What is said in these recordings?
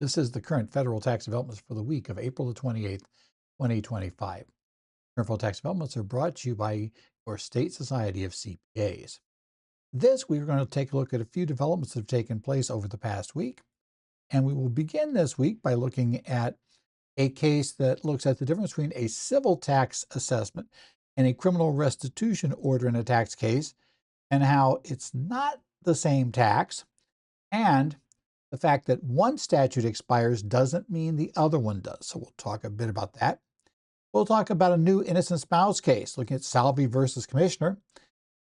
This is the current federal tax developments for the week of April the 28th, 2025. Current federal tax developments are brought to you by your state society of CPAs. This week, we're going to take a look at a few developments that have taken place over the past week. And we will begin this week by looking at a case that looks at the difference between a civil tax assessment and a criminal restitution order in a tax case, and how it's not the same tax, and the fact that one statute expires doesn't mean the other one does. So we'll talk a bit about that. We'll talk about a new innocent spouse case, looking at Salvi versus Commissioner,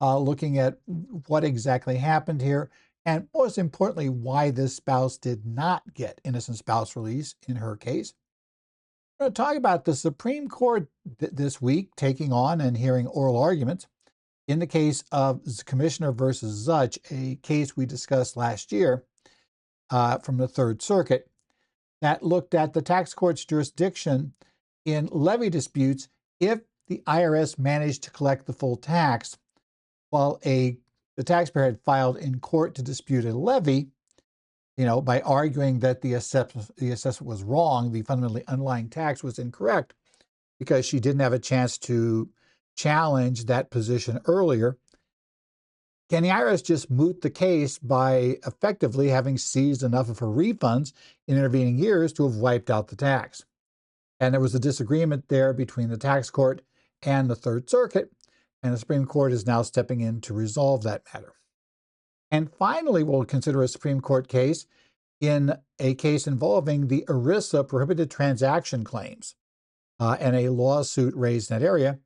looking at what exactly happened here, and most importantly, why this spouse did not get innocent spouse release in her case. We're going to talk about the Supreme Court this week taking on and hearing oral arguments in the case of Commissioner versus Zuch, a case we discussed last year from the Third Circuit that looked at the tax court's jurisdiction in levy disputes if the IRS managed to collect the full tax while the taxpayer had filed in court to dispute a levy, by arguing that the assessment was wrong, the fundamentally underlying tax was incorrect because she didn't have a chance to challenge that position earlier. Can the IRS just moot the case by effectively having seized enough of her refunds in intervening years to have wiped out the tax? And there was a disagreement there between the tax court and the Third Circuit, and the Supreme Court is now stepping in to resolve that matter. And finally, we'll consider a Supreme Court case in a case involving the ERISA prohibited transaction claims and a lawsuit raised in that area,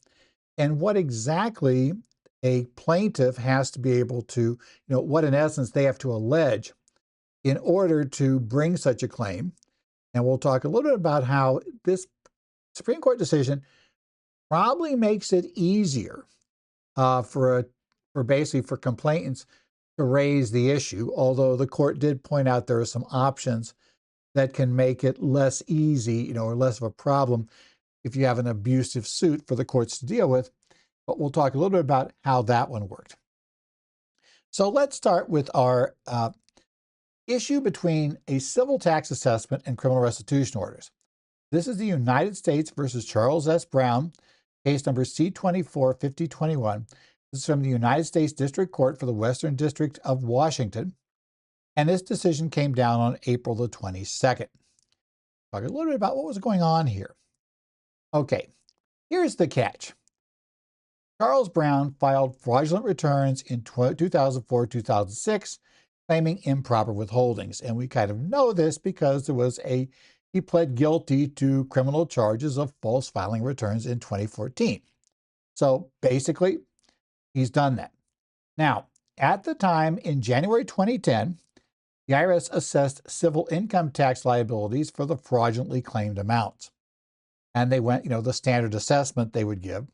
and what exactly a plaintiff has to be able to, what in essence they have to allege in order to bring such a claim. And we'll talk a little bit about how this Supreme Court decision probably makes it easier for complainants to raise the issue, although the court did point out there are some options that can make it less easy, or less of a problem if you have an abusive suit for the courts to deal with. But we'll talk a little bit about how that one worked. So let's start with our issue between a civil tax assessment and criminal restitution orders. This is the United States versus Charles S. Brown, case number C-24-5021. This is from the United States District Court for the Western District of Washington. And this decision came down on April the 22nd. Talk a little bit about what was going on here. Okay, here's the catch. Charles Brown filed fraudulent returns in 2004-2006, claiming improper withholdings. And we kind of know this because he pled guilty to criminal charges of false filing returns in 2014. So basically, he's done that. Now, at the time in January 2010, the IRS assessed civil income tax liabilities for the fraudulently claimed amounts. And they went, the standard assessment they would give,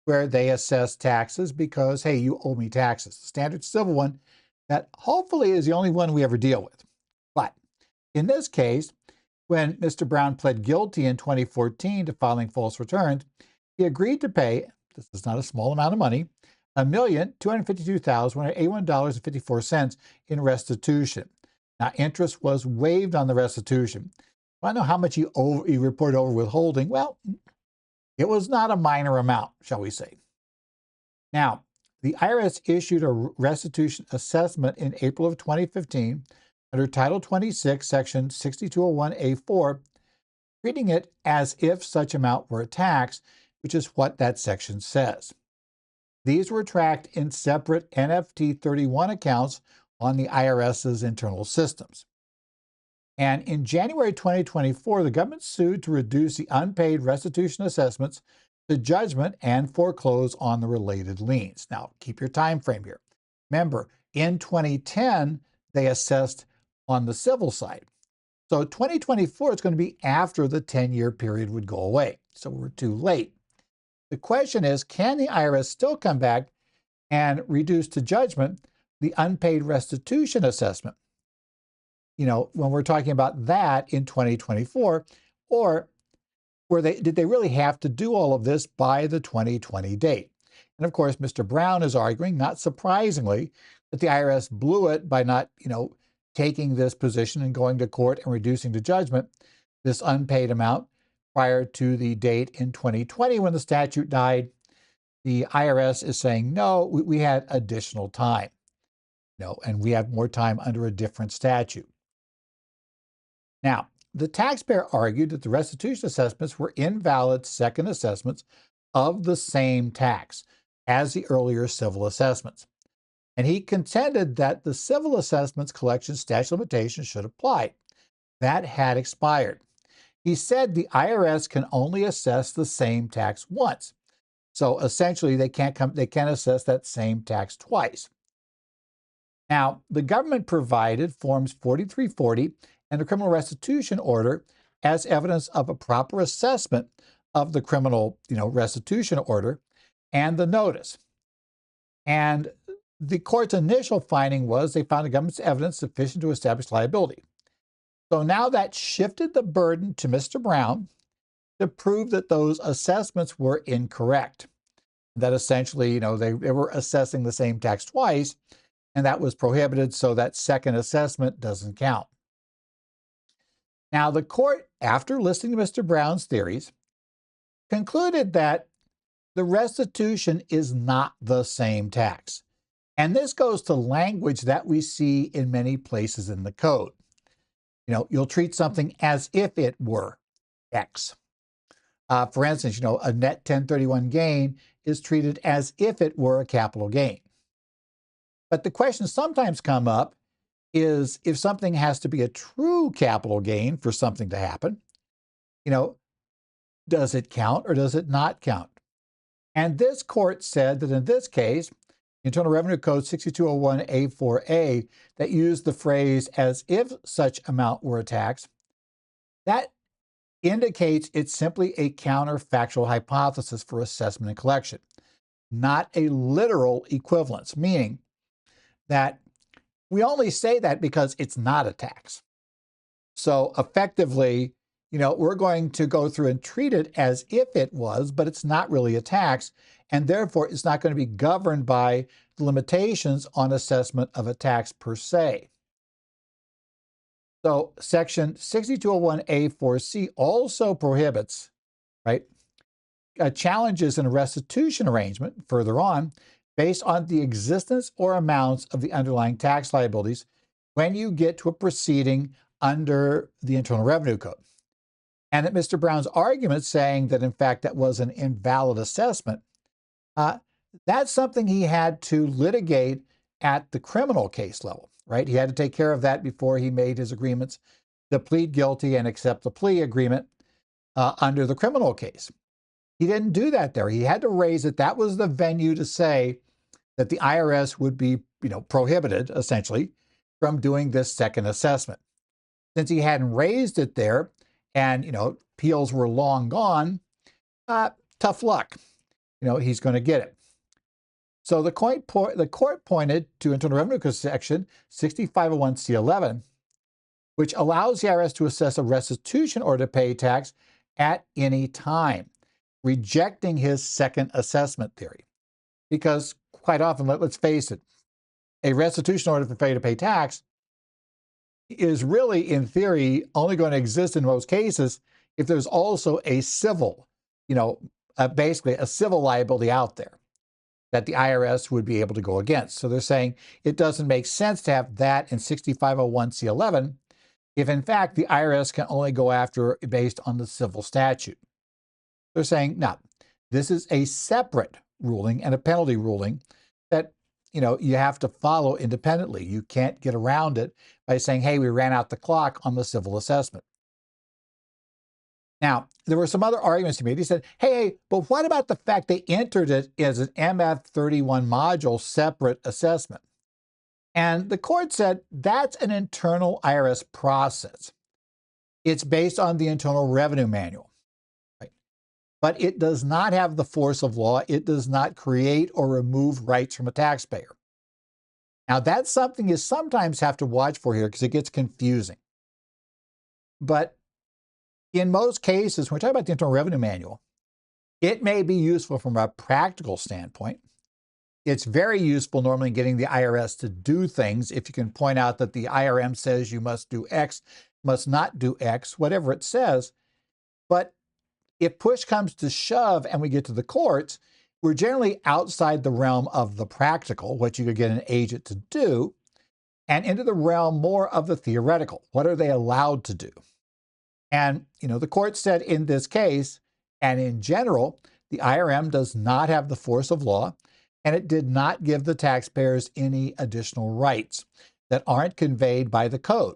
where they assess taxes because, hey, you owe me taxes. The standard civil one that hopefully is the only one we ever deal with. But in this case, when Mr. Brown pled guilty in 2014 to filing false returns, he agreed to pay, this is not a small amount of money, $1,252,181.54 in restitution. Now, interest was waived on the restitution. I know how much he reported over withholding. Well, it was not a minor amount, shall we say. Now, the IRS issued a restitution assessment in April of 2015 under Title 26, Section 6201A4, treating it as if such amount were a tax, which is what that section says. These were tracked in separate NFT 31 accounts on the IRS's internal systems. And in January 2024, the government sued to reduce the unpaid restitution assessments to judgment and foreclose on the related liens. Now, keep your time frame here. Remember, in 2010, they assessed on the civil side. So 2024 is going to be after the 10-year period would go away. So we're too late. The question is, can the IRS still come back and reduce to judgment the unpaid restitution assessment? When we're talking about that in 2024, or did they really have to do all of this by the 2020 date? And of course, Mr. Brown is arguing, not surprisingly, that the IRS blew it by not, taking this position and going to court and reducing the judgment, this unpaid amount, prior to the date in 2020 when the statute died. The IRS is saying, no, we had additional time. No, and we have more time under a different statute. Now, the taxpayer argued that the restitution assessments were invalid second assessments of the same tax as the earlier civil assessments. And he contended that the civil assessments collection statute of limitations should apply. That had expired. He said the IRS can only assess the same tax once. So essentially, they can't assess that same tax twice. Now, the government provided Forms 4340 and the criminal restitution order as evidence of a proper assessment of the criminal, restitution order and the notice. And the court's initial finding was they found the government's evidence sufficient to establish liability. So now that shifted the burden to Mr. Brown to prove that those assessments were incorrect. That essentially, they were assessing the same tax twice, and that was prohibited, so that second assessment doesn't count. Now, the court, after listening to Mr. Brown's theories, concluded that the restitution is not the same tax. And this goes to language that we see in many places in the code. You'll treat something as if it were X. For instance, a net 1031 gain is treated as if it were a capital gain. But the question sometimes come up is if something has to be a true capital gain for something to happen, does it count or does it not count? And this court said that in this case, Internal Revenue Code 6201A4A, that used the phrase as if such amount were a tax, that indicates it's simply a counterfactual hypothesis for assessment and collection, not a literal equivalence, meaning that we only say that because it's not a tax. So effectively, we're going to go through and treat it as if it was, but it's not really a tax, and therefore it's not going to be governed by the limitations on assessment of a tax per se. So Section 6201A4C also prohibits, challenges in a restitution arrangement further on based on the existence or amounts of the underlying tax liabilities when you get to a proceeding under the Internal Revenue Code. And that Mr. Brown's argument saying that, in fact, that was an invalid assessment, that's something he had to litigate at the criminal case level, right? He had to take care of that before he made his agreements to plead guilty and accept the plea agreement under the criminal case. He didn't do that there. He had to raise it. That was the venue to say that the IRS would be, prohibited, essentially, from doing this second assessment. Since he hadn't raised it there, and, appeals were long gone, tough luck. He's going to get it. So the court pointed to Internal Revenue Code section 6501C11, which allows the IRS to assess a restitution order to pay tax at any time, rejecting his second assessment theory. Because quite often, let's face it, a restitution order for failure to pay tax is really, in theory, only going to exist in most cases if there's also a civil, basically a civil liability out there that the IRS would be able to go against. So they're saying it doesn't make sense to have that in 6501C11 if, in fact, the IRS can only go after based on the civil statute. They're saying, no, this is a separate ruling and a penalty ruling that you have to follow independently. You can't get around it by saying, hey, we ran out the clock on the civil assessment. Now, there were some other arguments he made. He said, hey, but what about the fact they entered it as an MF31 module separate assessment? And the court said that's an internal IRS process. It's based on the Internal Revenue Manual. But it does not have the force of law. It does not create or remove rights from a taxpayer. Now, that's something you sometimes have to watch for here because it gets confusing. But in most cases, when we're talking about the Internal Revenue Manual, it may be useful from a practical standpoint It's very useful normally in getting the IRS to do things if you can point out that the IRM says you must do X, must not do X, whatever it says. But if push comes to shove and we get to the courts, we're generally outside the realm of the practical, what you could get an agent to do, and into the realm more of the theoretical. What are they allowed to do? And, the court said in this case, and in general, the IRM does not have the force of law, and it did not give the taxpayers any additional rights that aren't conveyed by the code.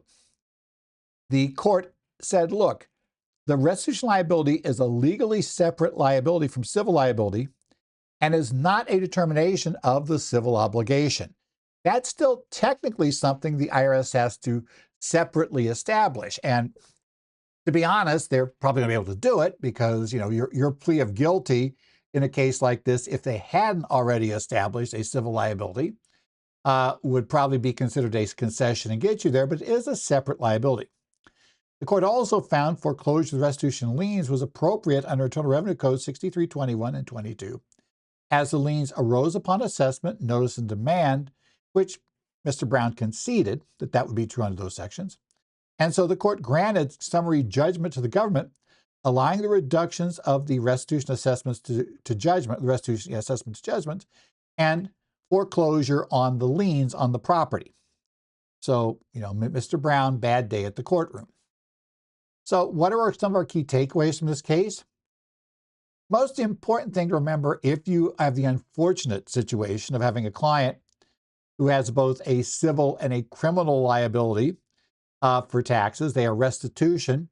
The court said, look, the restitution liability is a legally separate liability from civil liability and is not a determination of the civil obligation. That's still technically something the IRS has to separately establish. And to be honest, they're probably going to be able to do it because, your plea of guilty in a case like this, if they hadn't already established a civil liability, would probably be considered a concession and get you there, but it is a separate liability. The court also found foreclosure of restitution liens was appropriate under Internal Revenue Code 6321 and 22, as the liens arose upon assessment, notice, and demand, which Mr. Brown conceded that would be true under those sections. And so the court granted summary judgment to the government, allowing the reductions of the restitution assessments to judgment, the restitution assessment to judgment, and foreclosure on the liens on the property. So, Mr. Brown, bad day at the courtroom. So what are some of our key takeaways from this case? Most important thing to remember, if you have the unfortunate situation of having a client who has both a civil and a criminal liability for taxes, they are restitution.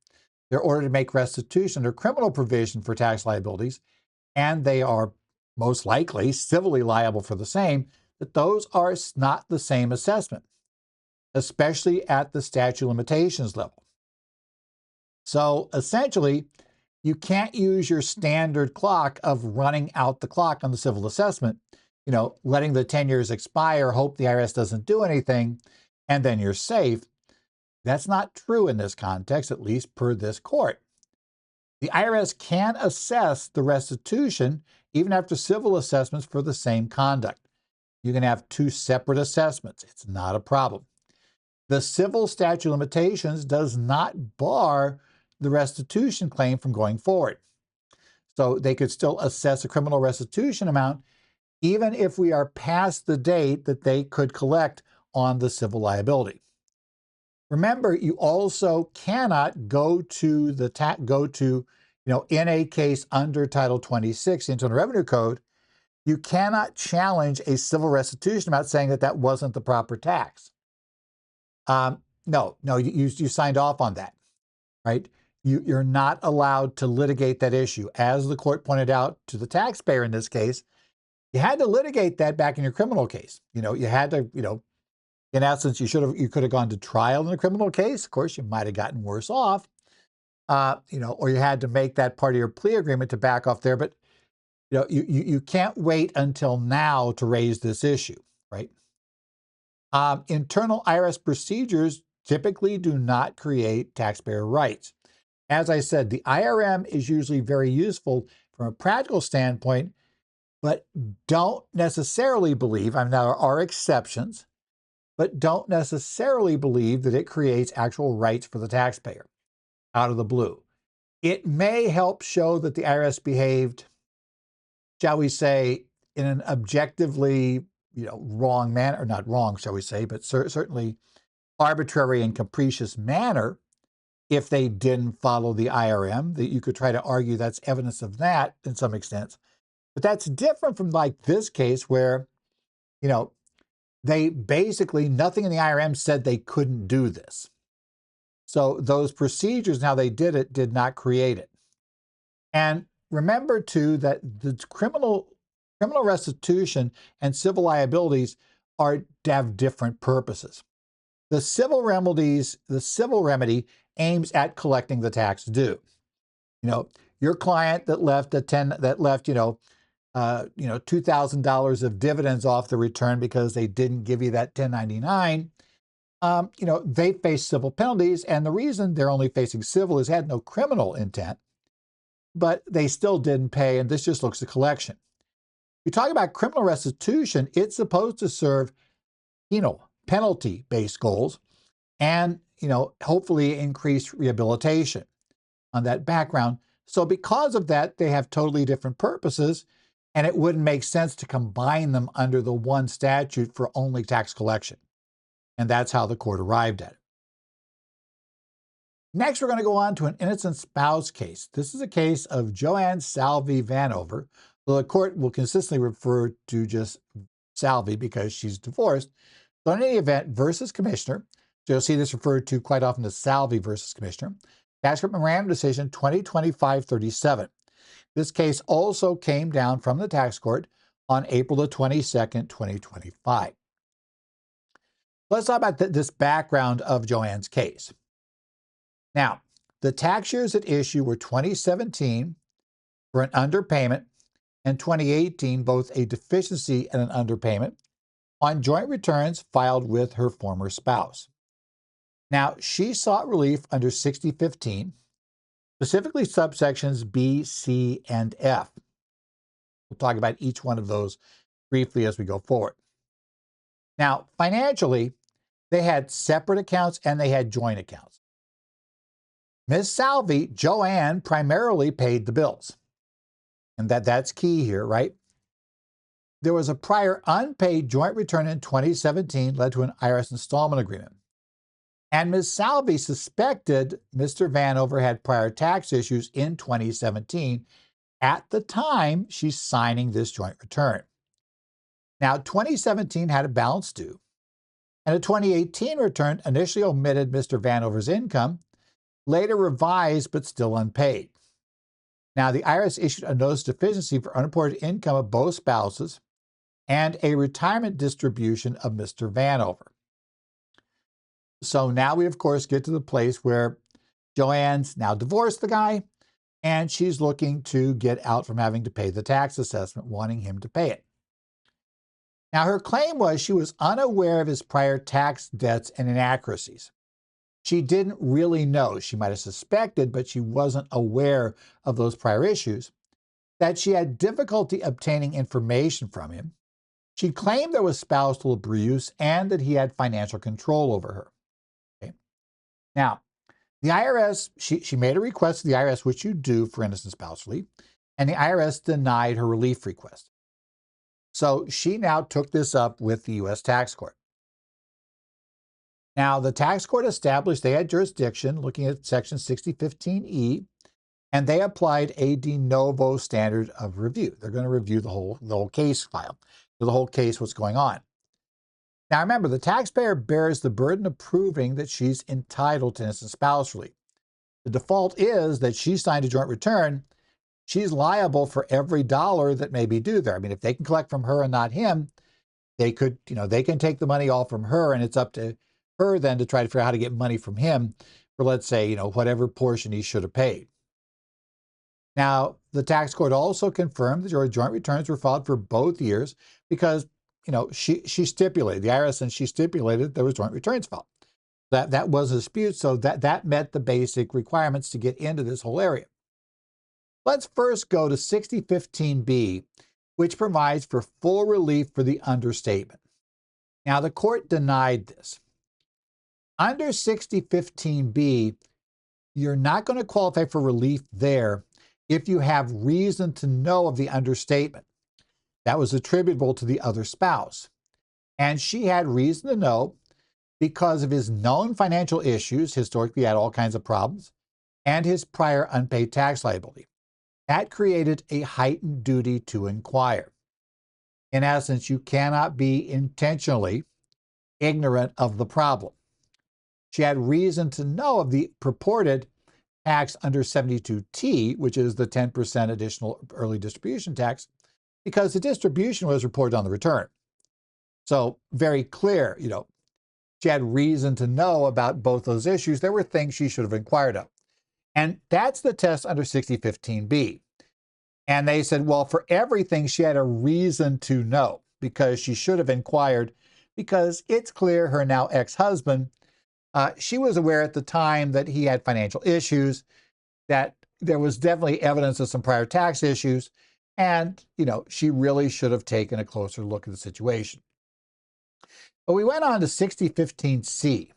They're ordered to make restitution or criminal provision for tax liabilities, and they are most likely civilly liable for the same, that those are not the same assessment, especially at the statute of limitations level. So essentially, you can't use your standard clock of running out the clock on the civil assessment, letting the 10 years expire, hope the IRS doesn't do anything, and then you're safe. That's not true in this context, at least per this court. The IRS can assess the restitution even after civil assessments for the same conduct. You can have two separate assessments. It's not a problem. The civil statute of limitations does not bar the restitution claim from going forward. So they could still assess a criminal restitution amount even if we are past the date that they could collect on the civil liability. Remember, you also cannot go to in a case under Title 26 Internal Revenue Code, you cannot challenge a civil restitution amount saying that wasn't the proper tax. No, you signed off on that, right? You're not allowed to litigate that issue. As the court pointed out to the taxpayer in this case, you had to litigate that back in your criminal case. You had to, in essence, you could have gone to trial in a criminal case. Of course, you might have gotten worse off, or you had to make that part of your plea agreement to back off there. But, you can't wait until now to raise this issue, right? Internal IRS procedures typically do not create taxpayer rights. As I said, the IRM is usually very useful from a practical standpoint, but don't necessarily believe, there are exceptions, but don't necessarily believe that it creates actual rights for the taxpayer out of the blue. It may help show that the IRS behaved, shall we say, in an objectively, wrong manner, or not wrong, shall we say, but certainly arbitrary and capricious manner. If they didn't follow the IRM, that you could try to argue that's evidence of that in some extent. But that's different from like this case where, they basically, nothing in the IRM said they couldn't do this. So those procedures and how they did it did not create it. And remember too that the criminal restitution and civil liabilities have different purposes. The civil remedy aims at collecting the tax due. Your client that left $2,000 of dividends off the return because they didn't give you that 1099. They face civil penalties, and the reason they're only facing civil is had no criminal intent, but they still didn't pay, and this just looks a collection. You talk about criminal restitution, it's supposed to serve penalty-based goals and, hopefully increase rehabilitation on that background. So because of that, they have totally different purposes, and it wouldn't make sense to combine them under the one statute for only tax collection. And that's how the court arrived at it. Next, we're going to go on to an innocent spouse case. This is a case of Joanne Salvi Vanover, though the court will consistently refer to just Salvi because she's divorced. So in any event, versus Commissioner, so you'll see this referred to quite often as Salvi versus Commissioner, Tax Court Memorandum Decision 2025-37. This case also came down from the tax court on April the 22nd, 2025. Let's talk about this background of Joanne's case. Now, the tax years at issue were 2017 for an underpayment and 2018 both a deficiency and an underpayment on joint returns filed with her former spouse. Now, she sought relief under 6015, specifically subsections B, C, and F. We'll talk about each one of those briefly as we go forward. Now, financially, they had separate accounts and they had joint accounts. Ms. Salvi, Joanne, primarily paid the bills. And that's key here, right? There was a prior unpaid joint return in 2017 led to an IRS installment agreement. And Ms. Salvi suspected Mr. Vanover had prior tax issues in 2017 at the time she's signing this joint return. Now, 2017 had a balance due, and a 2018 return initially omitted Mr. Vanover's income, later revised but still unpaid. Now, the IRS issued a notice of deficiency for unreported income of both spouses and a retirement distribution of Mr. Vanover. So now we, of course, get to the place where Joanne's now divorced the guy, and she's looking to get out from having to pay the tax assessment, wanting him to pay it. Now, her claim was she was unaware of his prior tax debts and inaccuracies. She didn't really know. She might have suspected, but she wasn't aware of those prior issues, that she had difficulty obtaining information from him. She claimed there was spousal abuse and that he had financial control over her. Okay. Now, the IRS, she made a request to the IRS, which you do for innocent spouse relief, and the IRS denied her relief request. So she now took this up with the U.S. Tax Court. Now, the tax court established they had jurisdiction looking at Section 6015E, and they applied a de novo standard of review. They're going to review the whole case file, the whole case, what's going on. Now, remember, the taxpayer bears the burden of proving that she's entitled to innocent spouse relief. The default is that she signed a joint return. She's liable for every dollar that may be due there. I mean, if they can collect from her and not him, they could, they can take the money all from her, and it's up to her then to try to figure out how to get money from him for, let's say, whatever portion he should have paid. Now, the tax court also confirmed that your joint returns were filed for both years because, she stipulated, the IRS and she stipulated there was joint returns filed. That was a dispute, so that met the basic requirements to get into this whole area. Let's first go to 6015B, which provides for full relief for the understatement. Now, the court denied this. Under 6015B, you're not going to qualify for relief there if you have reason to know of the understatement that was attributable to the other spouse. And she had reason to know because of his known financial issues, historically had all kinds of problems, and his prior unpaid tax liability. That created a heightened duty to inquire. In essence, you cannot be intentionally ignorant of the problem. She had reason to know of the purported tax under 72T, which is the 10% additional early distribution tax, because the distribution was reported on the return. So very clear, she had reason to know about both those issues. There were things she should have inquired of. And that's the test under 6015B. And they said, well, for everything, she had a reason to know because she should have inquired, because it's clear her now ex-husband, she was aware at the time that he had financial issues, that there was definitely evidence of some prior tax issues, And, she really should have taken a closer look at the situation. But we went on to 6015C,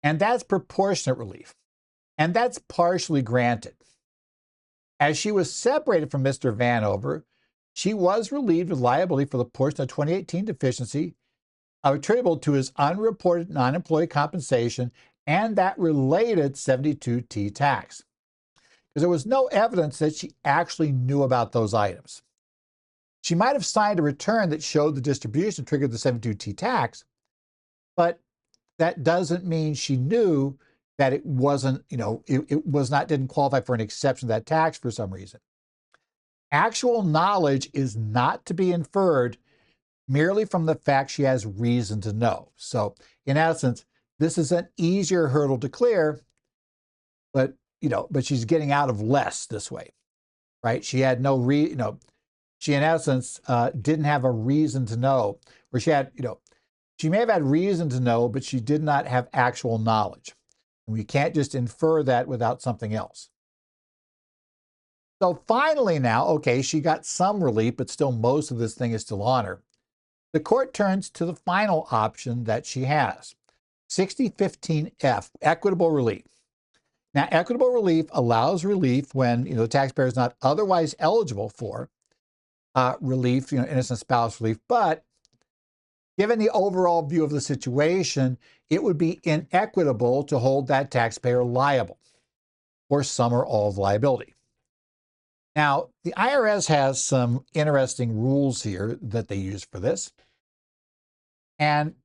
and that's proportionate relief. And that's partially granted. As she was separated from Mr. Vanover, she was relieved of liability for the portion of 2018 deficiency attributable to his unreported non-employee compensation and that related 72T tax. Because there was no evidence that she actually knew about those items. She might have signed a return that showed the distribution triggered the 72T tax, but that doesn't mean she knew that it wasn't, didn't qualify for an exception to that tax for some reason. Actual knowledge is not to be inferred merely from the fact she has reason to know. So in essence, this is an easier hurdle to clear, but she's getting out of less this way, right? She had she in essence didn't have a reason to know, or she may have had reason to know, but she did not have actual knowledge. And we can't just infer that without something else. So finally now, okay, she got some relief, but still most of this thing is still on her. The court turns to the final option that she has, 6015F, equitable relief. Now, equitable relief allows relief when the taxpayer is not otherwise eligible for relief, innocent spouse relief, but given the overall view of the situation, it would be inequitable to hold that taxpayer liable for some or all of the liability. Now, the IRS has some interesting rules here that they use for this. And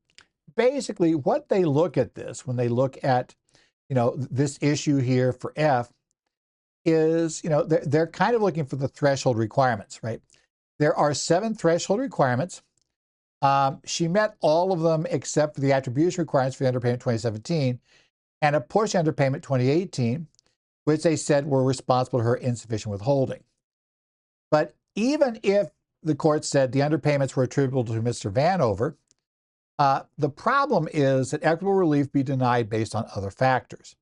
basically what they look at this, when they look at, this issue here for F, is, they're kind of looking for the threshold requirements, right? There are 7 threshold requirements. She met all of them except for the attribution requirements for the underpayment 2017 and a portion underpayment 2018, which they said were responsible for her insufficient withholding. But even if the court said the underpayments were attributable to Mr. Vanover, the problem is that equitable relief be denied based on other factors.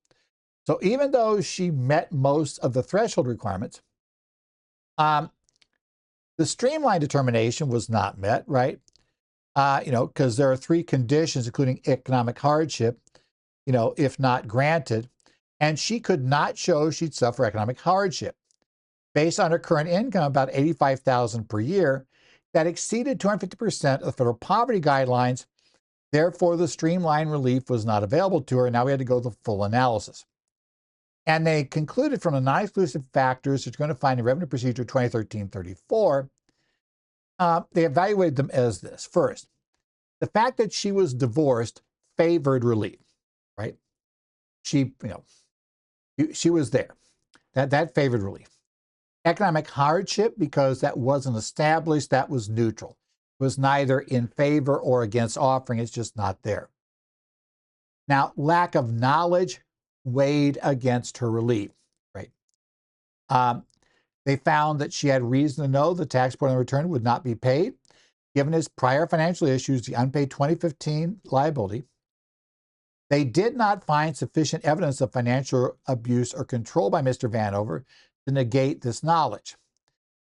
So even though she met most of the threshold requirements, the streamline determination was not met, right? Because there are 3 conditions, including economic hardship, if not granted, and she could not show she'd suffer economic hardship. Based on her current income, about $85,000 per year, that exceeded 250% of the federal poverty guidelines. Therefore, the streamline relief was not available to her. Now we had to go the full analysis. And they concluded from the non-exclusive factors that you're going to find in Revenue Procedure 2013-34, they evaluated them as this. First, the fact that she was divorced favored relief, right? She was there. That favored relief. Economic hardship, because that wasn't established, that was neutral. It was neither in favor or against offering, it's just not there. Now, lack of knowledge weighed against her relief, right? They found that she had reason to know the tax portion return would not be paid, given his prior financial issues, the unpaid 2015 liability. They did not find sufficient evidence of financial abuse or control by Mr. Vanover to negate this knowledge.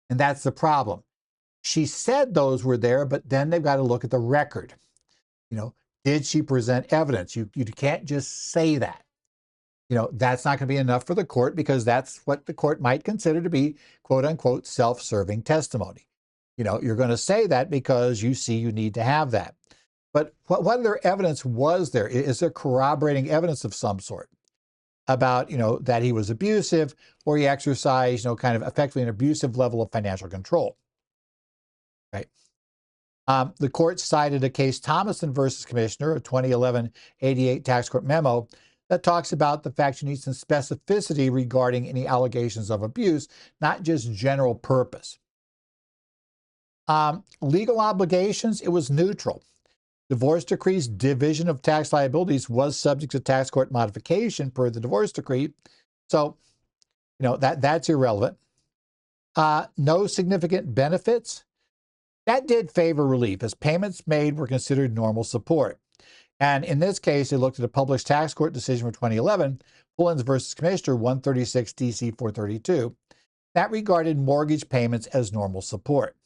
And that's the problem. She said those were there, but then they've got to look at the record. Did she present evidence? You can't just say that. That's not going to be enough for the court, because that's what the court might consider to be, quote unquote, self-serving testimony. You're going to say that because you see you need to have that. But what other evidence was there? Is there corroborating evidence of some sort about, that he was abusive, or he exercised, kind of effectively an abusive level of financial control, right? The court cited a case, Thomason versus Commissioner, a 2011 88 tax court memo that talks about the fact you need some specificity regarding any allegations of abuse, not just general purpose. Legal obligations, it was neutral. Divorce decree's division of tax liabilities was subject to tax court modification per the divorce decree. So, that's irrelevant. No significant benefits. That did favor relief, as payments made were considered normal support. And in this case, they looked at a published tax court decision from 2011, Pullins versus Commissioner 136 DC 432. that regarded mortgage payments as normal support.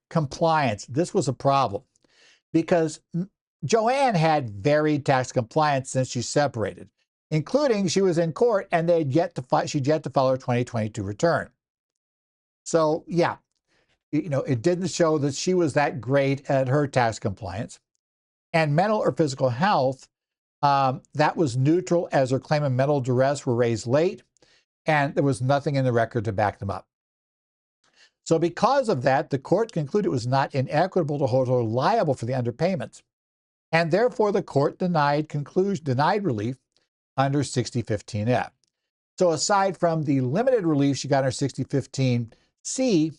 Compliance. This was a problem because Joanne had varied tax compliance since she separated, including she was in court and she'd yet to file her 2022 return. So yeah, it didn't show that she was that great at her tax compliance. And mental or physical health, that was neutral as her claim of mental duress were raised late, and there was nothing in the record to back them up. So because of that, the court concluded it was not inequitable to hold her liable for the underpayments, and therefore the court denied relief under 6015F. So aside from the limited relief she got under 6015C,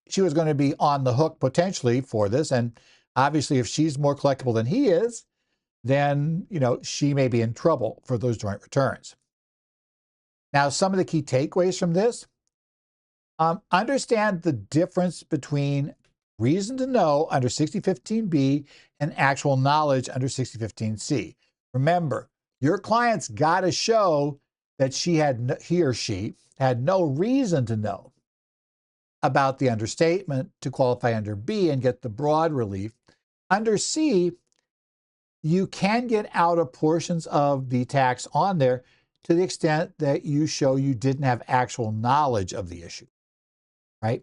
she was going to be on the hook potentially for this, and obviously if she's more collectible than he is, then she may be in trouble for those joint returns. Now, some of the key takeaways from this: understand the difference between reason to know under 6015B and actual knowledge under 6015C. Remember, your client's got to show that he or she had no reason to know about the understatement to qualify under B and get the broad relief. Under C, you can get out of portions of the tax on there to the extent that you show you didn't have actual knowledge of the issue, right?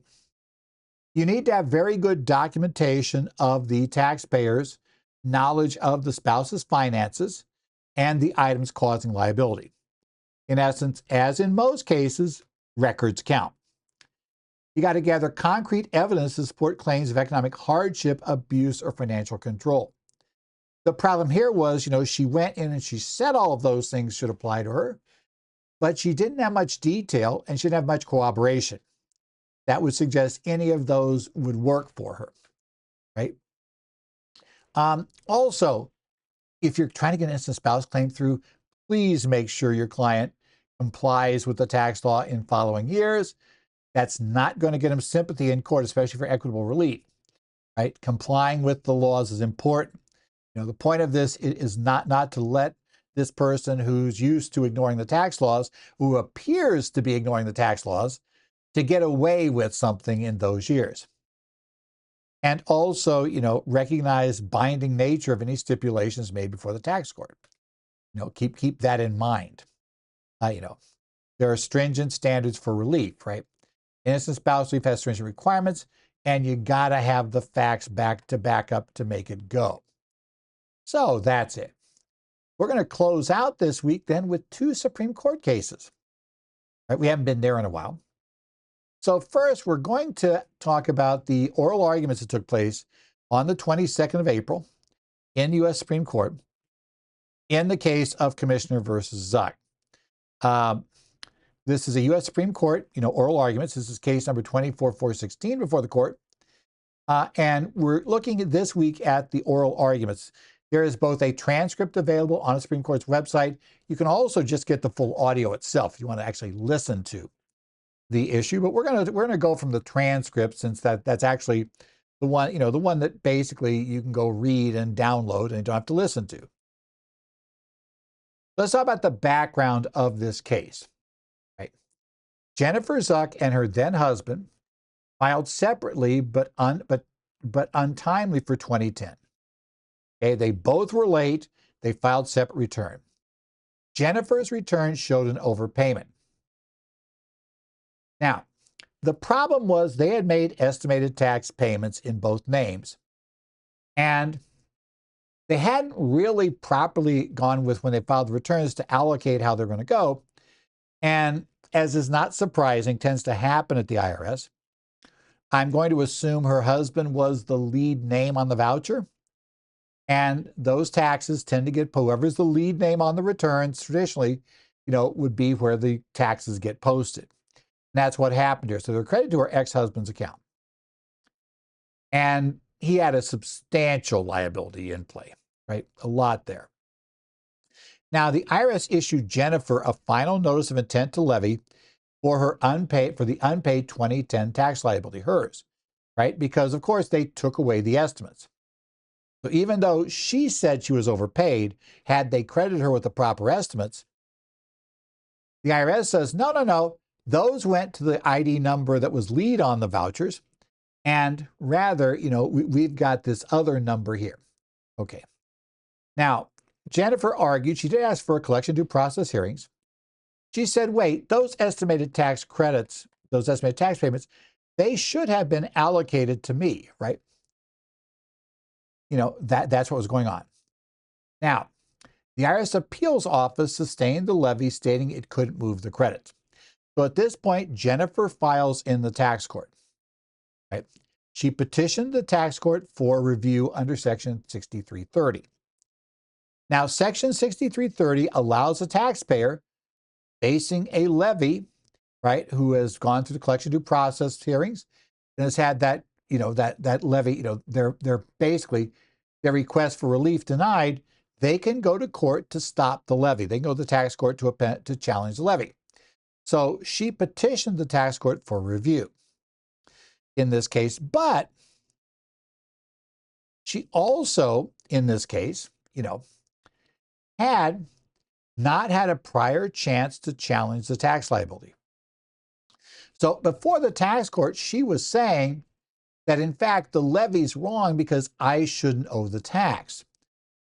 You need to have very good documentation of the taxpayer's knowledge of the spouse's finances and the items causing liability. In essence, as in most cases, records count. You got to gather concrete evidence to support claims of economic hardship, abuse, or financial control. The problem here was, she went in and she said all of those things should apply to her, but she didn't have much detail and she didn't have much cooperation that would suggest any of those would work for her, right? Also, if you're trying to get an instant spouse claim through, please make sure your client complies with the tax law in following years. That's not going to get him sympathy in court, especially for equitable relief, right? Complying with the laws is important. The point of this is not to let this person who's used to ignoring the tax laws, who appears to be ignoring the tax laws, to get away with something in those years. And also, recognize binding nature of any stipulations made before the tax court. Keep that in mind. There are stringent standards for relief, right? Innocent spouse relief has stringent requirements, and you got to have the facts back up to make it go. So that's it. We're going to close out this week then with 2 Supreme Court cases. Right? We haven't been there in a while. So first, we're going to talk about the oral arguments that took place on the 22nd of April in the U.S. Supreme Court in the case of Commissioner versus Zuch. This is a U.S. Supreme Court, oral arguments. This is case number 24416 before the court. And we're looking at this week at the oral arguments. There is both a transcript available on the Supreme Court's website. You can also just get the full audio itself if you want to actually listen to the issue. But we're gonna go from the transcript, since that's actually the one, the one that basically you can go read and download and you don't have to listen to. Let's talk about the background of this case. Right? Jennifer Zuch and her then husband filed separately but untimely for 2010. Okay, they both were late. They filed separate return. Jennifer's return showed an overpayment. Now, the problem was they had made estimated tax payments in both names, and they hadn't really properly gone with, when they filed the returns, to allocate how they're going to go. And as is not surprising, tends to happen at the IRS, I'm going to assume her husband was the lead name on the voucher. And those taxes tend to get, whoever's the lead name on the returns traditionally, would be where the taxes get posted. And that's what happened here. So they're credited to her ex-husband's account. And he had a substantial liability in play, right? A lot there. Now, the IRS issued Jennifer a final notice of intent to levy for the unpaid 2010 tax liability, hers, right? Because, of course, they took away the estimates. So even though she said she was overpaid, had they credited her with the proper estimates, The IRS says, no, no, no. Those went to the ID number that was lead on the vouchers. And rather, we've got this other number here. Okay. Now, Jennifer argued, she did ask for a collection due process hearings. She said, wait, those estimated tax credits, those estimated tax payments, they should have been allocated to me, right? That's what was going on. Now, the IRS Appeals Office sustained the levy, stating it couldn't move the credits. So at this point, Jennifer files in the tax court, right? She petitioned the tax court for review under Section 6330. Now, Section 6330 allows a taxpayer facing a levy, right, who has gone through the collection due process hearings and has had that, that levy, they're basically their request for relief denied. They can go to court to stop the levy. They can go to the tax court to challenge the levy. So she petitioned the tax court for review in this case, but she also, in this case, had not had a prior chance to challenge the tax liability. So before the tax court, she was saying that, in fact, the levy's wrong because I shouldn't owe the tax.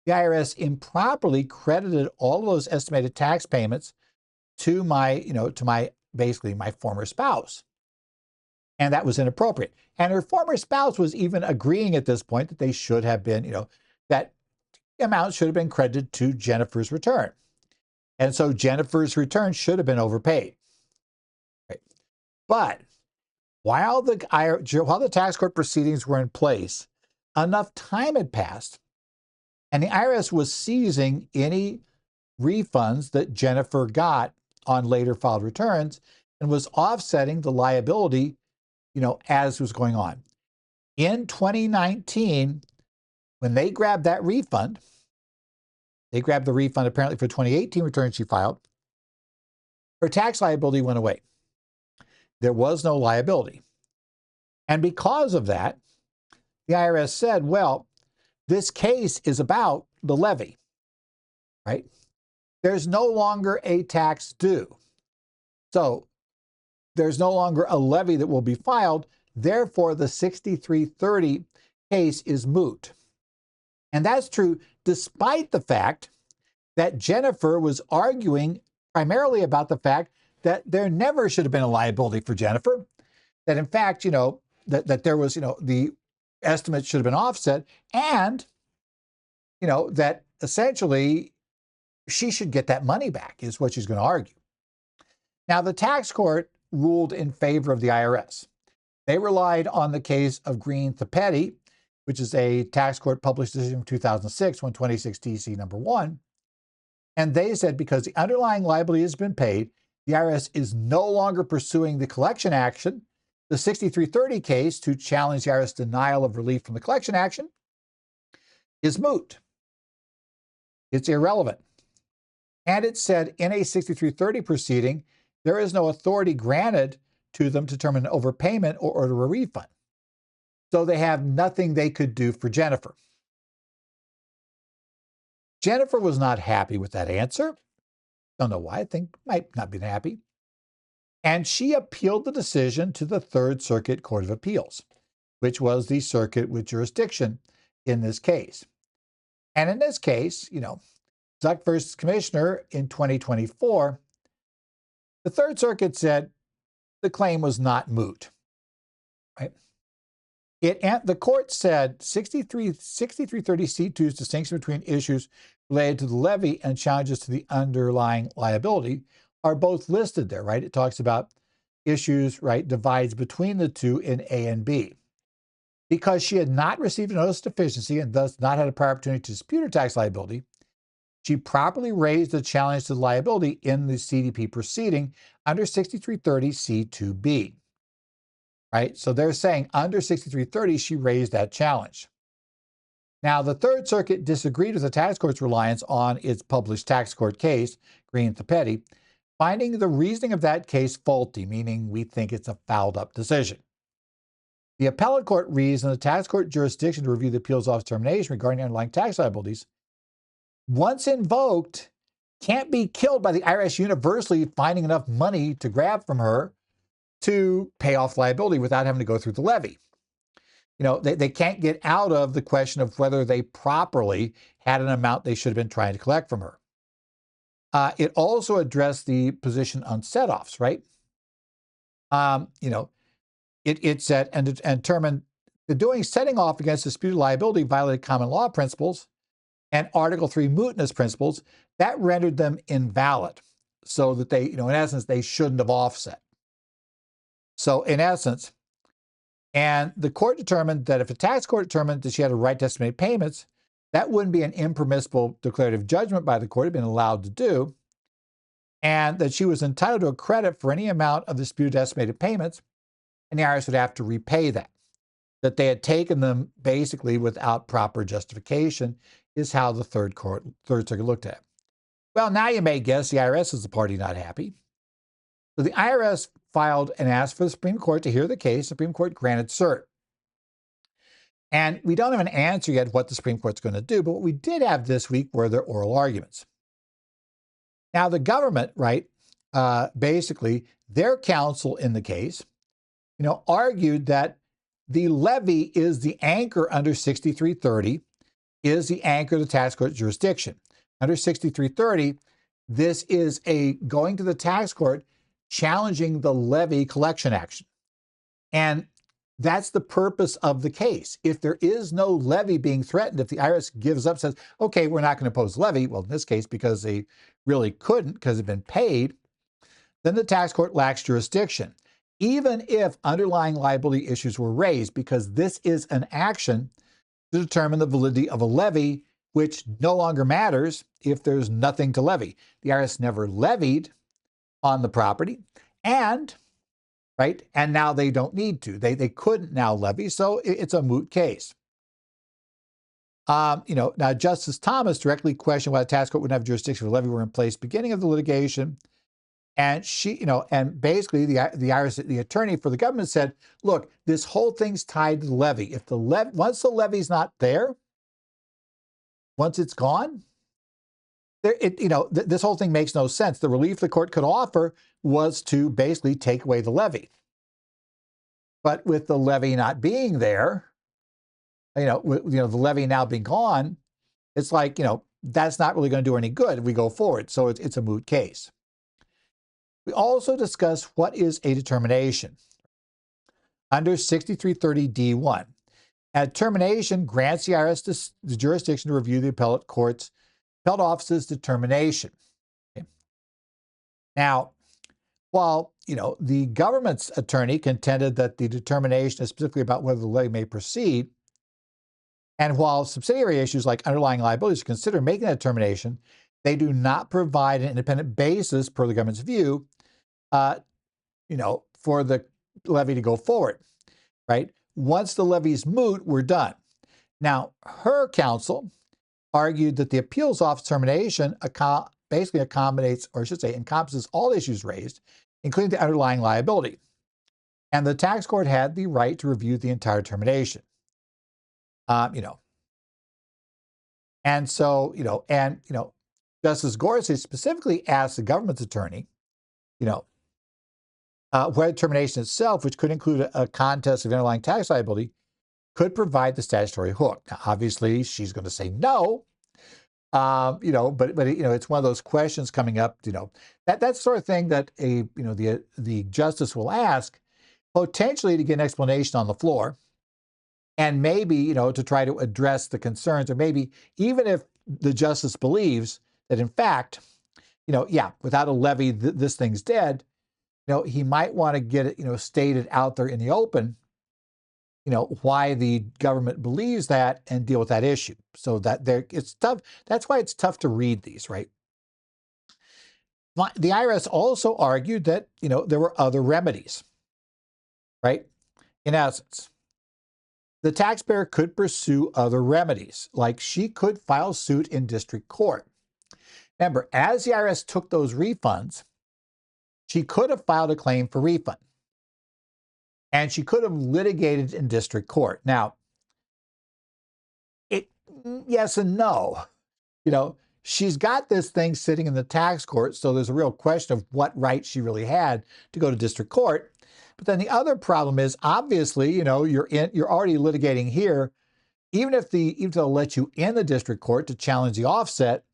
The IRS improperly credited all of those estimated tax payments to my former spouse. And that was inappropriate. And her former spouse was even agreeing at this point that they should have been, that amount should have been credited to Jennifer's return. And so Jennifer's return should have been overpaid. Right? But while the tax court proceedings were in place, enough time had passed, and the IRS was seizing any refunds that Jennifer got on later filed returns and was offsetting the liability, as was going on. In 2019, when they grabbed that refund, they grabbed the refund apparently for 2018 returns she filed, her tax liability went away. There was no liability. And because of that, the IRS said, well, this case is about the levy, right? There's no longer a tax due. So there's no longer a levy that will be filed. Therefore, the 6330 case is moot. And that's true despite the fact that Jennifer was arguing primarily about the fact that there never should have been a liability for Jennifer, that in fact, that there was, the estimate should have been offset, and, that essentially she should get that money back is what she's going to argue. Now, the tax court ruled in favor of the IRS. They relied on the case of Green-Thappetti, which is a tax court published decision from 2006, 126 TC number 1. And they said because the underlying liability has been paid, the IRS is no longer pursuing the collection action. The 6330 case to challenge the IRS denial of relief from the collection action is moot. It's irrelevant. And it said in a 6330 proceeding, there is no authority granted to them to determine an overpayment or order a refund. So they have nothing they could do for Jennifer. Jennifer was not happy with that answer. Don't know why. I think might not be happy. And she appealed the decision to the Third Circuit Court of Appeals, which was the circuit with jurisdiction in this case. And in this case, Zuch versus Commissioner in 2024, the Third Circuit said the claim was not moot. Right? The court said 6330C2's distinction between issues related to the levy and challenges to the underlying liability are both listed there, right? It talks about issues, right, divides between the two in A and B. Because she had not received a notice of deficiency and thus not had a prior opportunity to dispute her tax liability, she properly raised the challenge to the liability in the CDP proceeding under 6330C2B. Right? So they're saying under 6330, she raised that challenge. Now, the Third Circuit disagreed with the tax court's reliance on its published tax court case, Green-Thappetti, finding the reasoning of that case faulty, meaning we think it's a fouled-up decision. The appellate court reasoned the tax court jurisdiction to review the appeals office determination regarding underlying tax liabilities, once invoked, can't be killed by the IRS universally finding enough money to grab from her to pay off liability without having to go through the levy. They can't get out of the question of whether they properly had an amount they should have been trying to collect from her. It also addressed the position on set-offs, right? It said and determined the setting off against disputed liability violated common law principles and Article 3 mootness principles that rendered them invalid, so that they, in essence, they shouldn't have offset. So in essence, and the court determined that if a tax court determined that she had a right to estimate payments, that wouldn't be an impermissible declarative judgment by the court, had been allowed to do, and that she was entitled to a credit for any amount of disputed estimated payments, and the IRS would have to repay that. That they had taken them basically without proper justification is how the Third Circuit looked at it. Well, now you may guess the IRS is the party not happy. So the IRS filed and asked for the Supreme Court to hear the case. The Supreme Court granted cert. And we don't have an answer yet what the Supreme Court's going to do, but what we did have this week were their oral arguments. Now, the government, right, basically, their counsel in the case, argued that the levy is the anchor under 6330, is the anchor of the tax court jurisdiction. Under 6330, this is a going to the tax court challenging the levy collection action. And that's the purpose of the case. If there is no levy being threatened, if the IRS gives up, says, okay, we're not going to impose levy, well, in this case, because they really couldn't because they've been paid, then the tax court lacks jurisdiction, even if underlying liability issues were raised, because this is an action to determine the validity of a levy, which no longer matters if there's nothing to levy. The IRS never levied on the property, and now they don't need to. They couldn't now levy, so it's a moot case. Now Justice Thomas directly questioned why the tax court wouldn't have jurisdiction if a levy were in place beginning of the litigation. And she, and basically the IRS, the attorney for the government said, look, this whole thing's tied to the levy. If once the levy's not there, once it's gone, this whole thing makes no sense. The relief the court could offer was to basically take away the levy. But with the levy not being there, the levy now being gone, it's like, that's not really going to do any good if we go forward. So it's a moot case. We also discuss what is a determination. Under 6330D1, a determination grants the IRS the jurisdiction to review the appellate office's determination. Okay. Now, while the government's attorney contended that the determination is specifically about whether the levy may proceed, and while subsidiary issues like underlying liabilities are considered making that determination, they do not provide an independent basis, per the government's view, for the levy to go forward, right? Once the levy's moot, we're done. Now, her counsel argued that the appeals office determination basically accommodates, or I should say, encompasses all issues raised, including the underlying liability. And the tax court had the right to review the entire determination. And so, Justice Gorsuch specifically asked the government's attorney, whether determination itself, which could include a contest of underlying tax liability, could provide the statutory hook. Now, obviously, she's going to say no, but it's one of those questions coming up. That's the sort of thing that the justice will ask, potentially to get an explanation on the floor, and maybe to try to address the concerns, or maybe even if the justice believes that in fact, without a levy, this thing's dead. He might want to get it, stated out there in the open, why the government believes that and deal with that issue. So that it's tough. That's why it's tough to read these, right? The IRS also argued that, there were other remedies, right? In essence, the taxpayer could pursue other remedies, like she could file suit in district court. Remember, as the IRS took those refunds, she could have filed a claim for refund, and she could have litigated in district court. Now, yes and no. she's got this thing sitting in the tax court, so there's a real question of what right she really had to go to district court. But then the other problem is, obviously, you're already litigating here. Even if they'll let you in the district court to challenge the offset,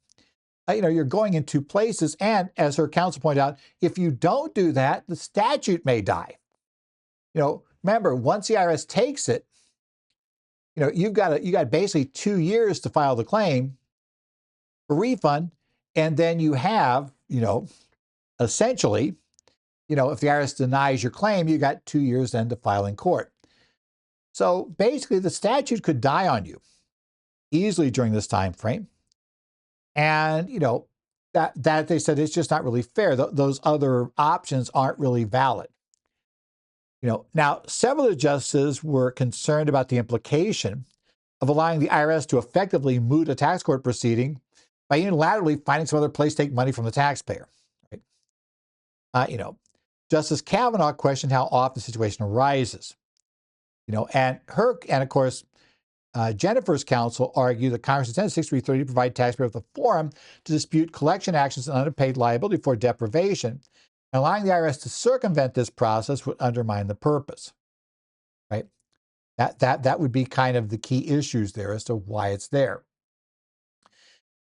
you're going in two places. And as her counsel pointed out, if you don't do that, the statute may die. Remember, once the IRS takes it, you got basically 2 years to file the claim for refund, and then you have, essentially, if the IRS denies your claim, you got 2 years then to file in court. So basically, the statute could die on you easily during this time frame, and that they said it's just not really fair. Those other options aren't really valid. Now, several of the justices were concerned about the implication of allowing the IRS to effectively moot a tax court proceeding by unilaterally finding some other place to take money from the taxpayer. Right? Justice Kavanaugh questioned how often the situation arises. And of course, Jennifer's counsel argued that Congress intended 6330 to provide taxpayers with a forum to dispute collection actions and unpaid liability for deprivation. Allowing the IRS to circumvent this process would undermine the purpose, right? That would be kind of the key issues there as to why it's there.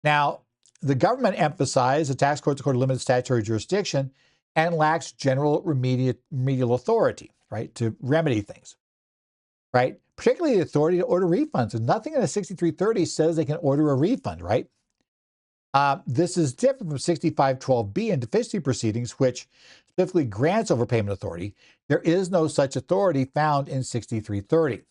Now, the government emphasized the tax court's a court of limited statutory jurisdiction and lacks general remedial authority, right, to remedy things, right? Particularly the authority to order refunds. And nothing in a 6330 says they can order a refund, right? This is different from 6512B and deficiency proceedings, which specifically grants overpayment authority. There is no such authority found in 6330.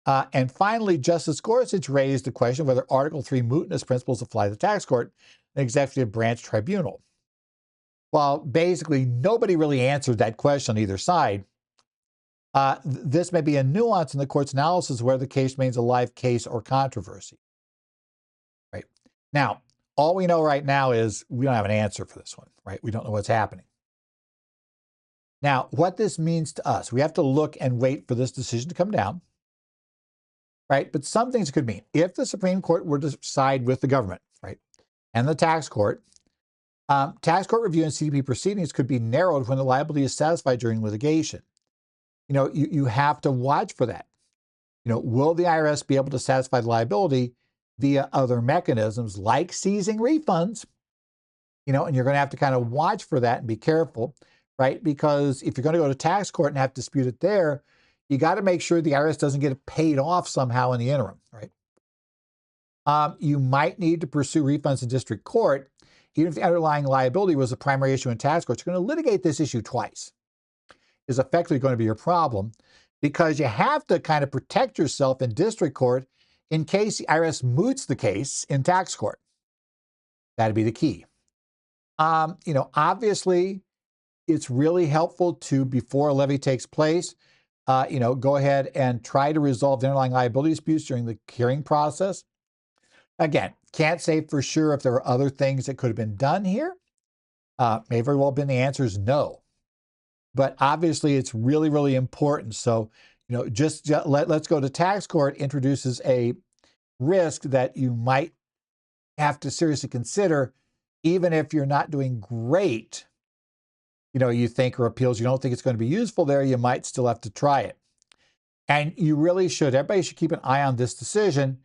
And finally, Justice Gorsuch raised the question of whether Article 3 mootness principles apply to the tax court, an executive branch tribunal. While basically nobody really answered that question on either side, this may be a nuance in the court's analysis where the case remains a live case or controversy. Right? Now, all we know right now is we don't have an answer for this one, right? We don't know what's happening. Now, what this means to us, we have to look and wait for this decision to come down, right? But some things it could mean. If the Supreme Court were to side with the government, right, and the tax court review and CDP proceedings could be narrowed when the liability is satisfied during litigation. You have to watch for that. Will the IRS be able to satisfy the liability via other mechanisms like seizing refunds? And you're going to have to kind of watch for that and be careful, right? Because if you're going to go to tax court and have to dispute it there, you got to make sure the IRS doesn't get it paid off somehow in the interim, right? You might need to pursue refunds in district court, even if the underlying liability was a primary issue in tax court. You're going to litigate this issue twice. Is effectively going to be your problem, because you have to kind of protect yourself in district court in case the IRS moots the case in tax court. That'd be the key. Obviously, it's really helpful to, before a levy takes place, go ahead and try to resolve the underlying liability disputes during the hearing process. Again, can't say for sure if there are other things that could have been done here. May very well have been the answer is no. But obviously, it's really, really important. So, let's go to tax court introduces a risk that you might have to seriously consider, even if you're not doing great. You think, or appeals, you don't think it's going to be useful there, you might still have to try it. And you really should. Everybody should keep an eye on this decision,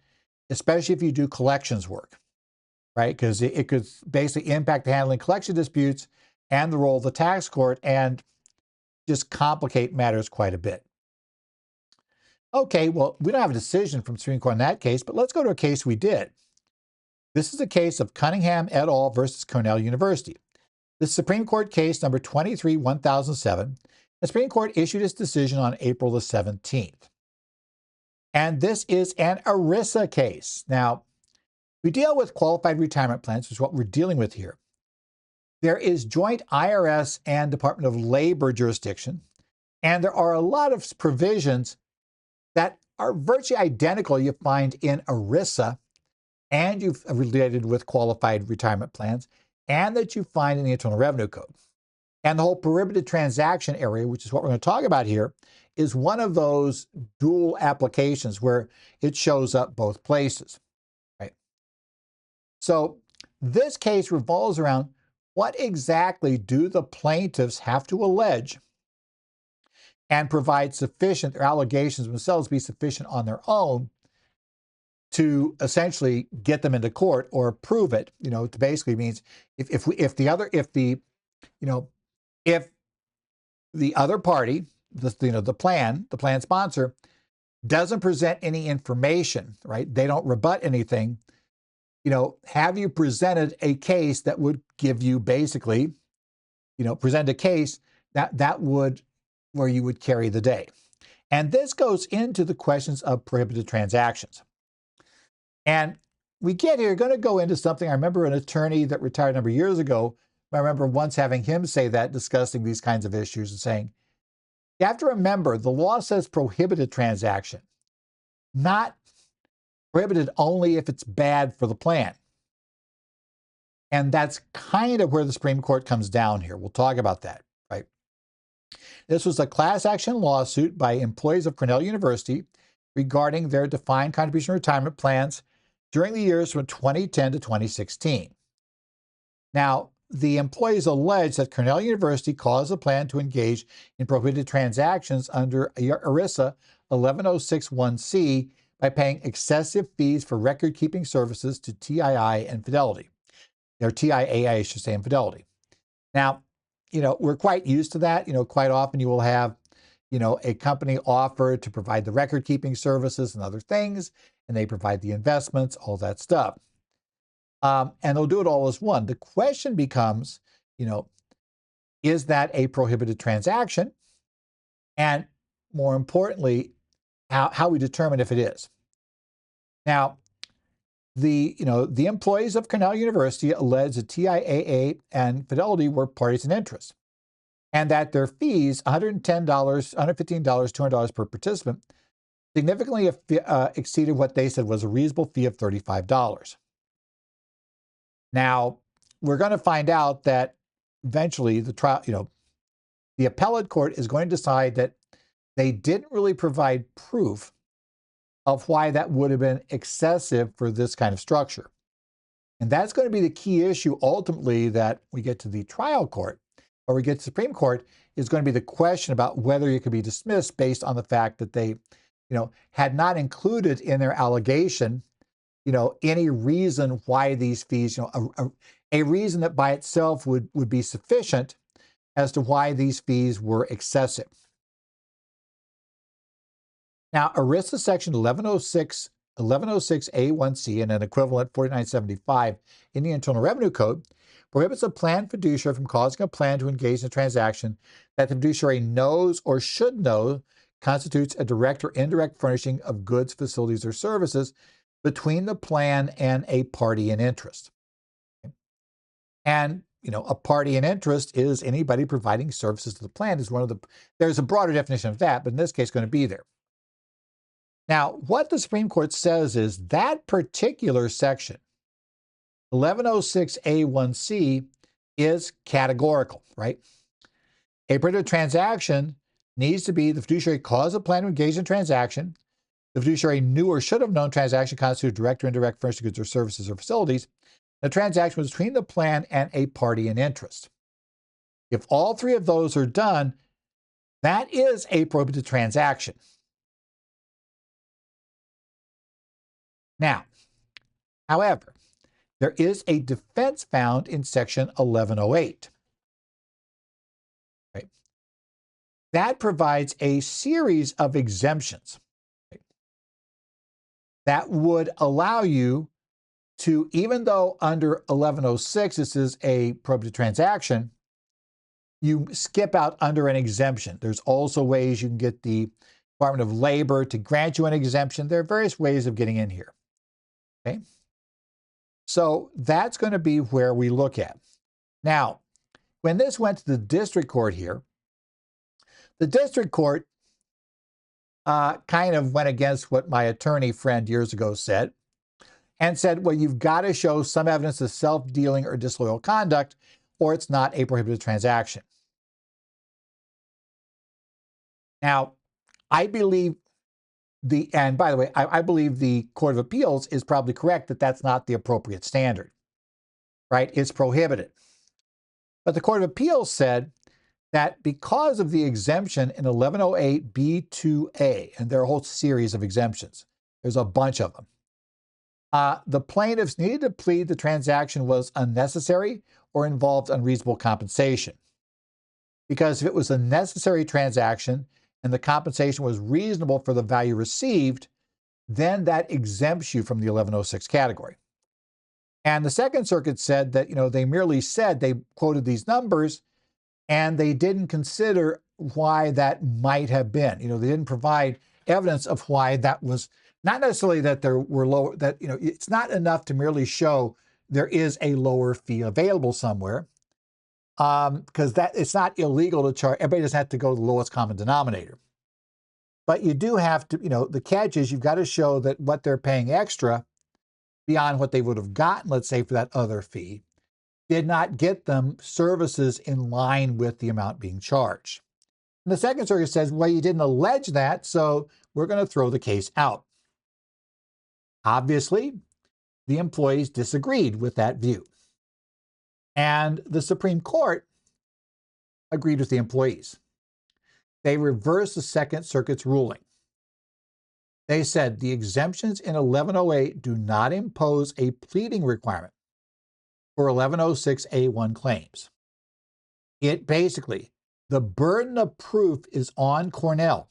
especially if you do collections work, right? Because it could basically impact the handling collection disputes and the role of the tax court, and just complicate matters quite a bit. Okay, well, we don't have a decision from Supreme Court in that case, but let's go to a case we did. This is a case of Cunningham et al. Versus Cornell University. The Supreme Court case number 23-1007. The Supreme Court issued its decision on April the 17th. And this is an ERISA case. Now, we deal with qualified retirement plans, which is what we're dealing with here. There is joint IRS and Department of Labor jurisdiction, and there are a lot of provisions that are virtually identical you find in ERISA, and you've related with qualified retirement plans, and that you find in the Internal Revenue Code. And the whole prohibited transaction area, which is what we're going to talk about here, is one of those dual applications where it shows up both places. Right? So this case revolves around what exactly do the plaintiffs have to allege and provide sufficient, their allegations themselves be sufficient on their own to essentially get them into court or prove it. To basically means if the other party, the plan sponsor, doesn't present any information, right? They don't rebut anything. Have you presented a case that would give you basically, present a case that would, where you would carry the day. And this goes into the questions of prohibited transactions. And we get here, going to go into something. I remember an attorney that retired a number of years ago. I remember once having him say that, discussing these kinds of issues and saying, you have to remember the law says prohibited transaction, not prohibited only if it's bad for the plan. And that's kind of where the Supreme Court comes down here. We'll talk about that, right? This was a class action lawsuit by employees of Cornell University regarding their defined contribution retirement plans during the years from 2010 to 2016. Now, the employees allege that Cornell University caused the plan to engage in prohibited transactions under ERISA 11061C by paying excessive fees for record-keeping services to TII and Fidelity. Or TIAA, I should say, and Fidelity. Now, we're quite used to that. Quite often you will have, a company offer to provide the record-keeping services and other things, and they provide the investments, all that stuff. And they'll do it all as one. The question becomes, is that a prohibited transaction? And more importantly, how we determine if it is. Now, the employees of Cornell University allege that TIAA and Fidelity were parties in interest, and that their fees, $110, $115, $200 per participant, significantly exceeded what they said was a reasonable fee of $35. Now, we're going to find out that eventually the appellate court is going to decide that they didn't really provide proof of why that would have been excessive for this kind of structure. And that's going to be the key issue ultimately that we get to the trial court, or we get to Supreme Court, is going to be the question about whether it could be dismissed based on the fact that they, had not included in their allegation, any reason why these fees, a reason that by itself would be sufficient as to why these fees were excessive. Now, ERISA section 1106A1C and an equivalent 4975 in the Internal Revenue Code prohibits a plan fiduciary from causing a plan to engage in a transaction that the fiduciary knows or should know constitutes a direct or indirect furnishing of goods, facilities, or services between the plan and a party in interest. And, a party in interest is anybody providing services to the plan. There's a broader definition of that, but in this case, going to be there. Now, what the Supreme Court says is that particular section, 1106A1C, is categorical, right? A prohibited transaction needs to be the fiduciary caused the plan to engage in transaction. The fiduciary knew or should have known transaction constituted direct or indirect furnishing goods or services or facilities. The transaction was between the plan and a party in interest. If all three of those are done, that is a prohibited transaction. Now, however, there is a defense found in section 1108. Right? That provides a series of exemptions, right, that would allow you to, even though under 1106 this is a prohibited transaction, you skip out under an exemption. There's also ways you can get the Department of Labor to grant you an exemption. There are various ways of getting in here. Okay, so that's going to be where we look at. Now, when this went to the district court here, the district court kind of went against what my attorney friend years ago said and said, well, you've got to show some evidence of self-dealing or disloyal conduct, or it's not a prohibited transaction. Now, I believe And by the way, I believe the Court of Appeals is probably correct that that's not the appropriate standard, right? It's prohibited. But the Court of Appeals said that because of the exemption in 1108 B2A, and there are a whole series of exemptions, there's a bunch of them, the plaintiffs needed to plead the transaction was unnecessary or involved unreasonable compensation. Because if it was a necessary transaction and the compensation was reasonable for the value received, then that exempts you from the 1106 category. And the Second Circuit said that, they merely said, they quoted these numbers and they didn't consider why that might have been. They didn't provide evidence of why that was, not necessarily that there were lower, that, it's not enough to merely show there is a lower fee available somewhere, because that it's not illegal to charge. Everybody doesn't have to go to the lowest common denominator. But you do have to, the catch is you've got to show that what they're paying extra beyond what they would have gotten, let's say, for that other fee, did not get them services in line with the amount being charged. And the Second Circuit says, well, you didn't allege that, so we're going to throw the case out. Obviously, the employees disagreed with that view. And the Supreme Court agreed with the employees. They reversed the Second Circuit's ruling. They said the exemptions in 1108 do not impose a pleading requirement for 1106A1 claims. It basically, the burden of proof is on Cornell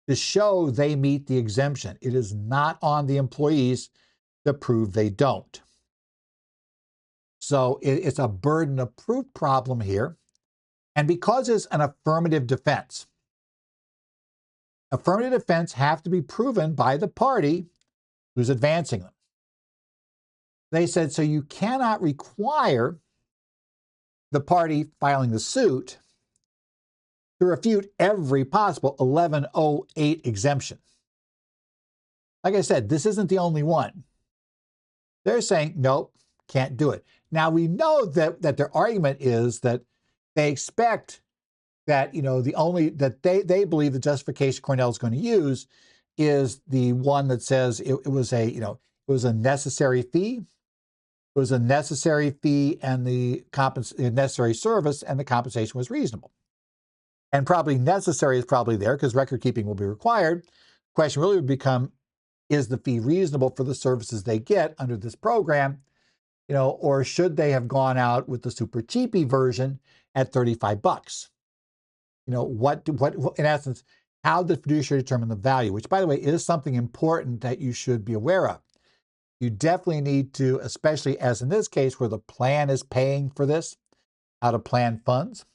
to show they meet the exemption. It is not on the employees to prove they don't. So it's a burden of proof problem here. And because it's an affirmative defense have to be proven by the party who's advancing them. They said, so you cannot require the party filing the suit to refute every possible 1108 exemption. Like I said, this isn't the only one. They're saying, nope, can't do it. Now, we know that their argument is that they expect that, they believe the justification Cornell is going to use is the one that says it was a necessary fee. It was a necessary fee and the necessary service, and the compensation was reasonable. And probably necessary is probably there because record keeping will be required. The question really would become, is the fee reasonable for the services they get under this program? Or should they have gone out with the super cheapy version at $35? What in essence, how did the fiduciary determine the value? Which, by the way, is something important that you should be aware of. You definitely need to, especially as in this case where the plan is paying for this out of plan funds.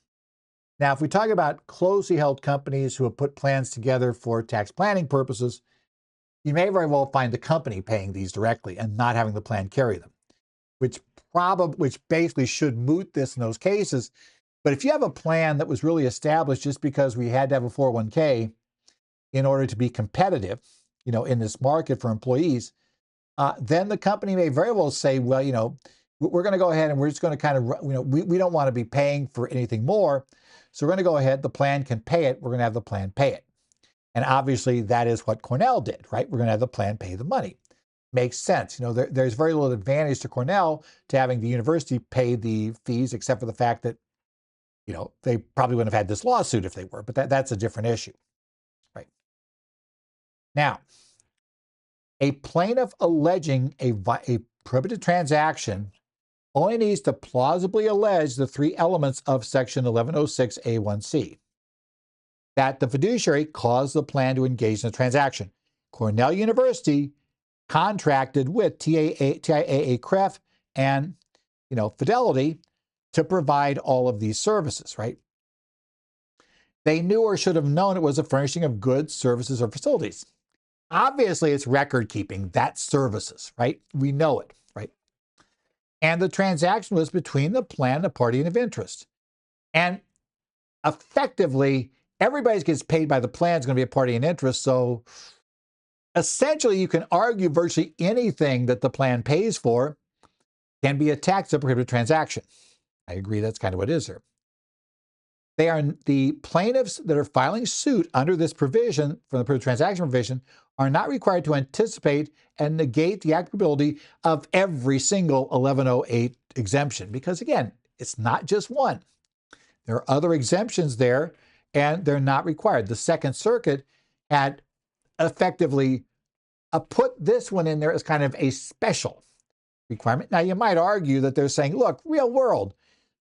Now, if we talk about closely held companies who have put plans together for tax planning purposes, you may very well find the company paying these directly and not having the plan carry them, which basically should moot this in those cases. But if you have a plan that was really established just because we had to have a 401k in order to be competitive, in this market for employees, then the company may very well say, well, we're going to go ahead and we're just going to kind of, we don't want to be paying for anything more. So we're going to go ahead. The plan can pay it. We're going to have the plan pay it. And obviously that is what Cornell did, right? We're going to have the plan pay the money. Makes sense. There's very little advantage to Cornell to having the university pay the fees, except for the fact that, they probably wouldn't have had this lawsuit if they were, but that's a different issue, right? Now, a plaintiff alleging a prohibited transaction only needs to plausibly allege the three elements of Section 1106A1C. That the fiduciary caused the plan to engage in a transaction. Cornell University contracted with TIAA CREF and, Fidelity to provide all of these services, right? They knew or should have known it was a furnishing of goods, services, or facilities. Obviously, it's record keeping. That's services, right? We know it, right? And the transaction was between the plan and the party of interest. And effectively, everybody gets paid by the plan is going to be a party in interest. So essentially, you can argue virtually anything that the plan pays for can be a tax prohibited transaction. I agree, that's kind of what it is here. They are the plaintiffs that are filing suit under this provision from the transaction provision are not required to anticipate and negate the applicability of every single 1108 exemption. Because again, it's not just one. There are other exemptions there, and they're not required. The Second Circuit had effectively put this one in there as kind of a special requirement. Now, you might argue that they're saying, look, real world,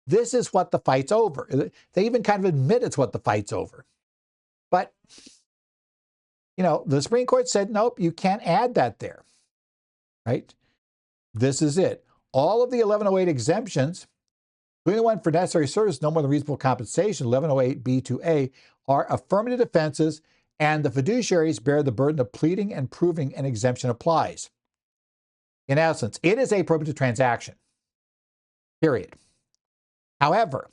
this is what the fight's over. They even kind of admit it's what the fight's over. But, the Supreme Court said, nope, you can't add that there, right? This is it. All of the 1108 exemptions, including the one for necessary service, no more than reasonable compensation, 1108B2A, are affirmative defenses, and the fiduciaries bear the burden of pleading and proving an exemption applies. In essence, it is a prohibited transaction, period. However,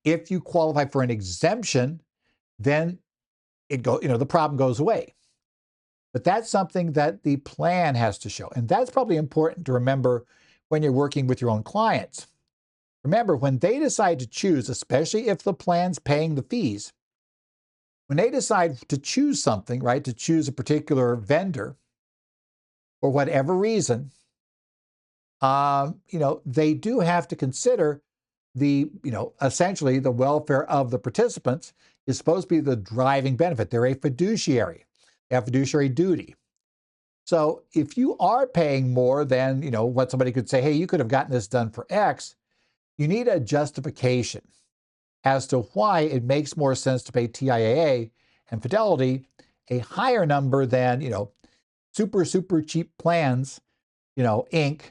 if you qualify for an exemption, then the problem goes away. But that's something that the plan has to show. And that's probably important to remember when you're working with your own clients. Remember, when they decide to choose, especially if the plan's paying the fees, when they decide to choose something, right, to choose a particular vendor, for whatever reason, they do have to consider essentially the welfare of the participants is supposed to be the driving benefit. They're a fiduciary. They have fiduciary duty. So if you are paying more than, what somebody could say, hey, you could have gotten this done for X, you need a justification as to why it makes more sense to pay TIAA and Fidelity a higher number than, super, super cheap plans, Inc.,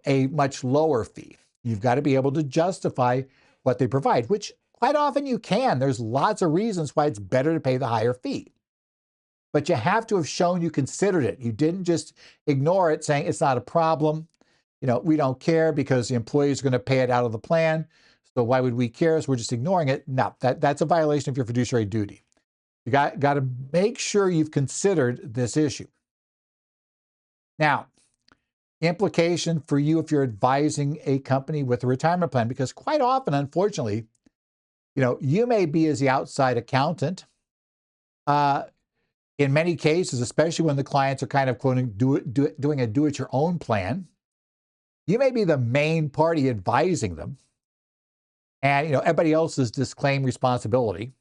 a much lower fee. You've got to be able to justify what they provide, which quite often you can. There's lots of reasons why it's better to pay the higher fee. But you have to have shown you considered it. You didn't just ignore it saying it's not a problem. We don't care because the employees are going to pay it out of the plan. So why would we care? So we're just ignoring it. No, that's a violation of your fiduciary duty. You got to make sure you've considered this issue. Now, implication for you if you're advising a company with a retirement plan, because quite often, unfortunately, you may be as the outside accountant. In many cases, especially when the clients are kind of quoting doing a do-it-your-own plan, you may be the main party advising them, and everybody else has disclaimed responsibility.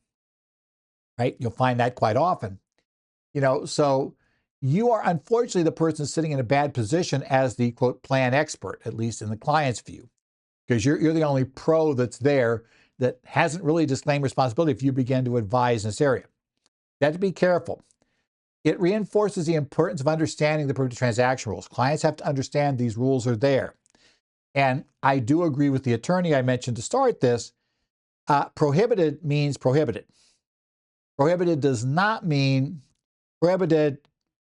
Right? You'll find that quite often. So you are unfortunately the person sitting in a bad position as the quote plan expert, at least in the client's view, because you're the only pro that's there that hasn't really disclaimed responsibility if you begin to advise in this area. You have to be careful. It reinforces the importance of understanding the prohibited transaction rules. Clients have to understand these rules are there. And I do agree with the attorney I mentioned to start this. Prohibited means prohibited. Prohibited does not mean prohibited,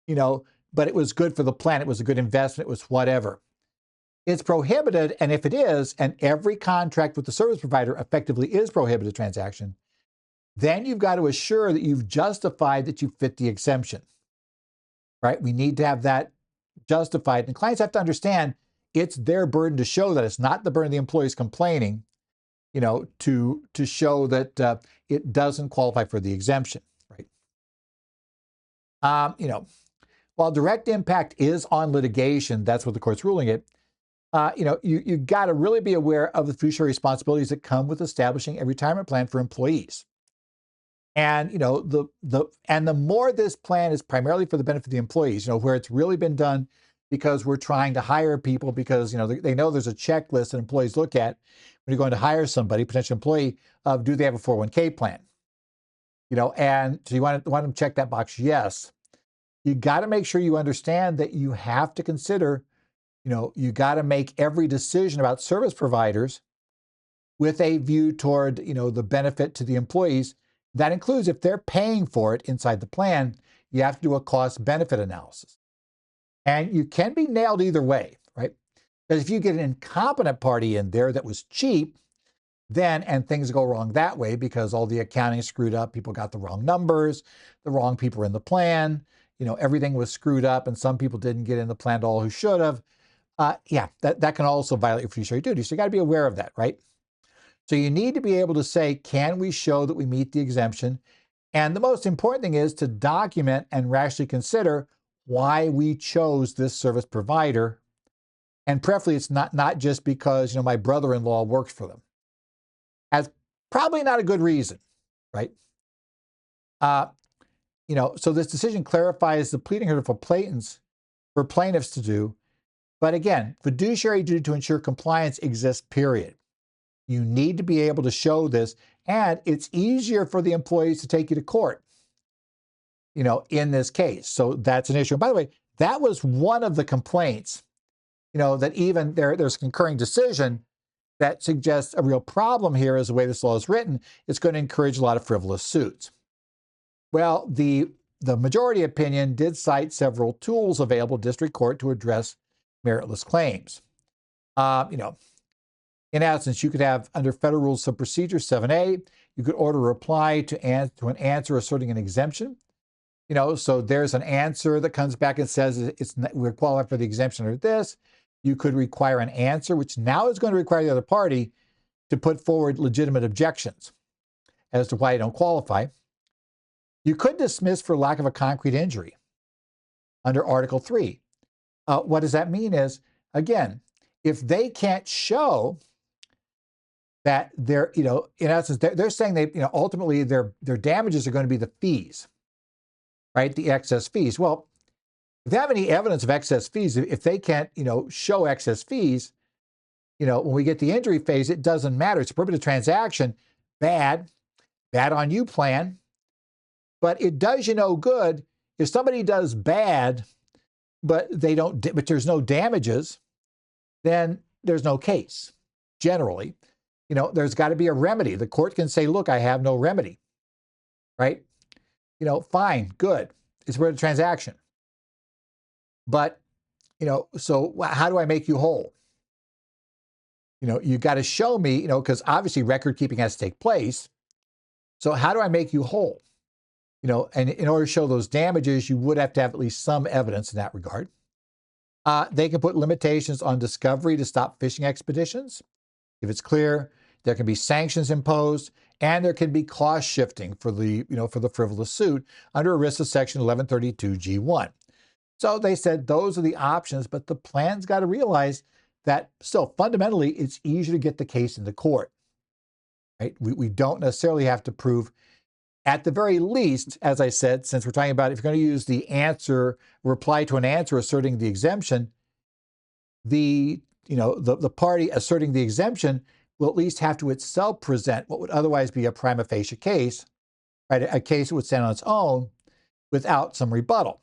but it was good for the plan. It was a good investment. It was whatever. It's prohibited, and if it is, and every contract with the service provider effectively is prohibited transaction, then you've got to assure that you've justified that you fit the exemption, right? We need to have that justified. And clients have to understand it's their burden to show that. It's not the burden of the employees complaining, to show that it doesn't qualify for the exemption, right? While direct impact is on litigation, that's what the court's ruling it. You got to really be aware of the fiduciary responsibilities that come with establishing a retirement plan for employees. And the more this plan is primarily for the benefit of the employees, where it's really been done because we're trying to hire people because they know there's a checklist that employees look at when you're going to hire somebody, potential employee, of do they have a 401k plan? And so you want them to check that box, yes. You got to make sure you understand that you have to consider, you got to make every decision about service providers with a view toward, the benefit to the employees. That includes if they're paying for it inside the plan, you have to do a cost-benefit analysis. And you can be nailed either way, right? Because if you get an incompetent party in there that was cheap, and things go wrong that way because all the accounting screwed up, people got the wrong numbers, the wrong people were in the plan, everything was screwed up and some people didn't get in the plan at all who should have. That can also violate your fiduciary duty. So you got to be aware of that, right? So you need to be able to say, can we show that we meet the exemption? And the most important thing is to document and rationally consider why we chose this service provider. And preferably it's not just because, my brother-in-law works for them. That's probably not a good reason, right? So this decision clarifies the pleading hurdle for plaintiffs to do. But again, fiduciary duty to ensure compliance exists, period. You need to be able to show this, and it's easier for the employees to take you to court, in this case. So that's an issue. And by the way, that was one of the complaints, that even there's a concurring decision that suggests a real problem here is the way this law is written. It's going to encourage a lot of frivolous suits. Well, the majority opinion did cite several tools available to district court to address meritless claims. In essence, you could have, under Federal Rules of Procedure 7A, you could order a reply to an answer asserting an exemption. So there's an answer that comes back and says we're qualified for the exemption under this. You could require an answer, which now is going to require the other party to put forward legitimate objections as to why you don't qualify. You could dismiss for lack of a concrete injury under Article 3. What does that mean is, again, if they can't show that they're, in essence, they're saying ultimately their damages are going to be the fees, right? The excess fees. Well, if they have any evidence of excess fees, if they can't, show excess fees, when we get the injury phase, it doesn't matter. It's a prohibited transaction. Bad on you, plan. But it does you no good if somebody does bad, but there's no damages, then there's no case. Generally, there's got to be a remedy. The court can say, look, I have no remedy, right? Fine, good. It's a prohibited transaction. But, so how do I make you whole? You got to show me, because obviously record keeping has to take place. So how do I make you whole? And in order to show those damages, you would have to have at least some evidence in that regard. They can put limitations on discovery to stop fishing expeditions. If it's clear, there can be sanctions imposed, and there can be cost shifting for the frivolous suit under ERISA Section 1132 G1. So they said those are the options, but the plan's got to realize that still fundamentally it's easier to get the case into court, right? We don't necessarily have to prove. At the very least, as I said, since we're talking about if you're going to use the reply to an answer asserting the exemption, the party asserting the exemption will at least have to itself present what would otherwise be a prima facie case, right? A case that would stand on its own without some rebuttal.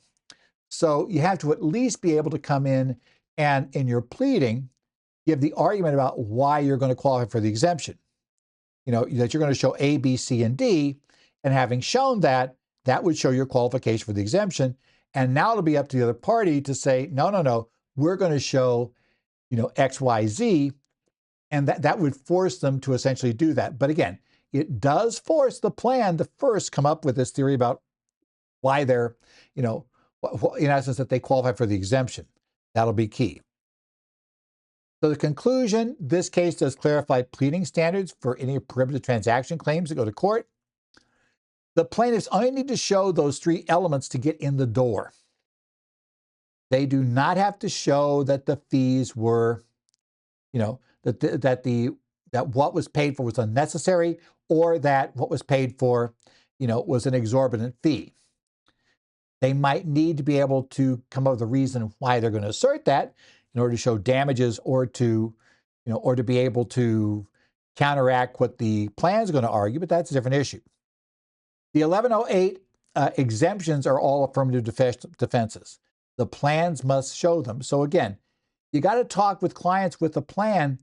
So you have to at least be able to come in and in your pleading, give the argument about why you're going to qualify for the exemption. That you're going to show A, B, C, and D. And having shown that, that would show your qualification for the exemption. And now it'll be up to the other party to say, no, we're going to show, X, Y, Z. And that would force them to essentially do that. But again, it does force the plan to first come up with this theory about why they're, in essence, that they qualify for the exemption. That'll be key. So the conclusion, this case does clarify pleading standards for any prohibited transaction claims that go to court. The plaintiffs only need to show those three elements to get in the door. They do not have to show that the fees were, that what was paid for was unnecessary, or that what was paid for, was an exorbitant fee. They might need to be able to come up with a reason why they're going to assert that in order to show damages or to be able to counteract what the plan is going to argue, but that's a different issue. The 1108 exemptions are all affirmative defenses. The plans must show them. So again, you got to talk with clients with a plan.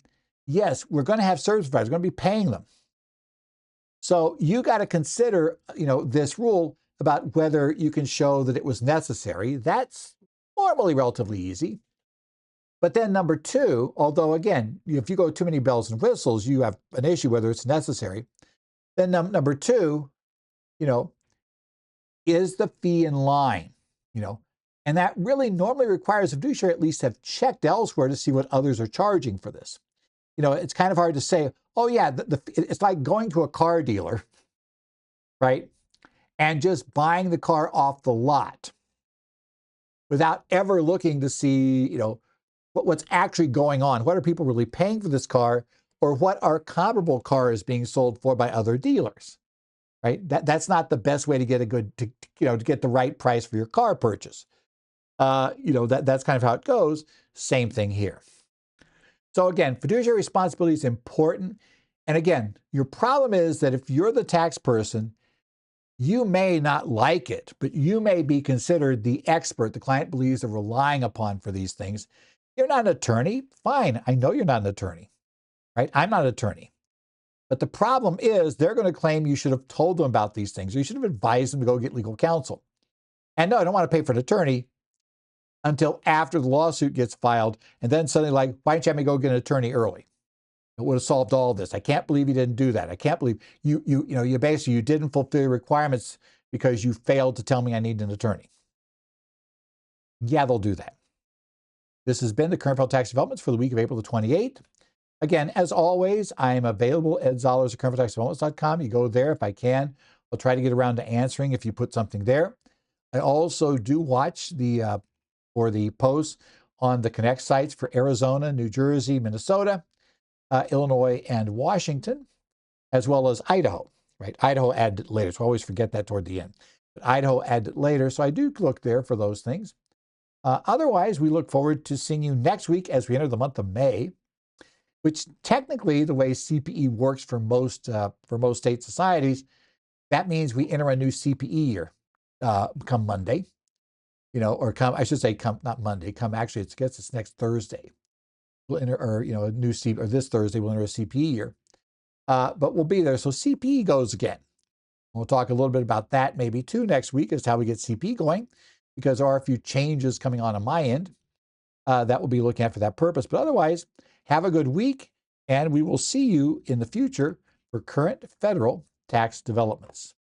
Yes, we're going to have service providers, we're going to be paying them. So you got to consider, this rule about whether you can show that it was necessary. That's normally relatively easy. But then number two, although again, if you go too many bells and whistles, you have an issue whether it's necessary. Then number two, is the fee in line? And that really normally requires a fiduciary at least have checked elsewhere to see what others are charging for this. it's kind of hard to say, oh yeah, it's like going to a car dealer, right? And just buying the car off the lot without ever looking to see, what's actually going on. What are people really paying for this car, or what are comparable cars being sold for by other dealers, right? That's not the best way to get to get the right price for your car purchase. That's kind of how it goes. Same thing here. So again, fiduciary responsibility is important. And again, your problem is that if you're the tax person, you may not like it, but you may be considered the expert the client believes they're relying upon for these things. You're not an attorney. Fine. I know you're not an attorney, right? I'm not an attorney. But the problem is they're going to claim you should have told them about these things. You should have advised them to go get legal counsel. And no, I don't want to pay for an attorney until after the lawsuit gets filed. And then suddenly like, why didn't you have me go get an attorney early? It would have solved all this. I can't believe you didn't do that. I can't believe you basically, you didn't fulfill your requirements because you failed to tell me I need an attorney. Yeah, they'll do that. This has been the Current Federal Tax Developments for the week of April the 28th. Again, as always, I am available at Zollers at currentfederaltaxdevelopments.com. You go there if I can. I'll try to get around to answering if you put something there. I also do watch the posts on the Connect sites for Arizona, New Jersey, Minnesota, Illinois, and Washington, as well as Idaho, right? Idaho added it later, so I always forget that toward the end. But Idaho added it later, so I do look there for those things. Otherwise, we look forward to seeing you next week as we enter the month of May, which technically, the way CPE works for most state societies, that means we enter a new CPE year come Monday, or come, I should say, come, not Monday, come, actually, it's next Thursday. We'll enter, or, a new CPE, or this Thursday, we'll enter a CPE year. But we'll be there. So CPE goes again. We'll talk a little bit about that maybe too next week as to how we get CPE going, because there are a few changes coming on my end that we'll be looking at for that purpose. But otherwise, have a good week, and we will see you in the future for current federal tax developments.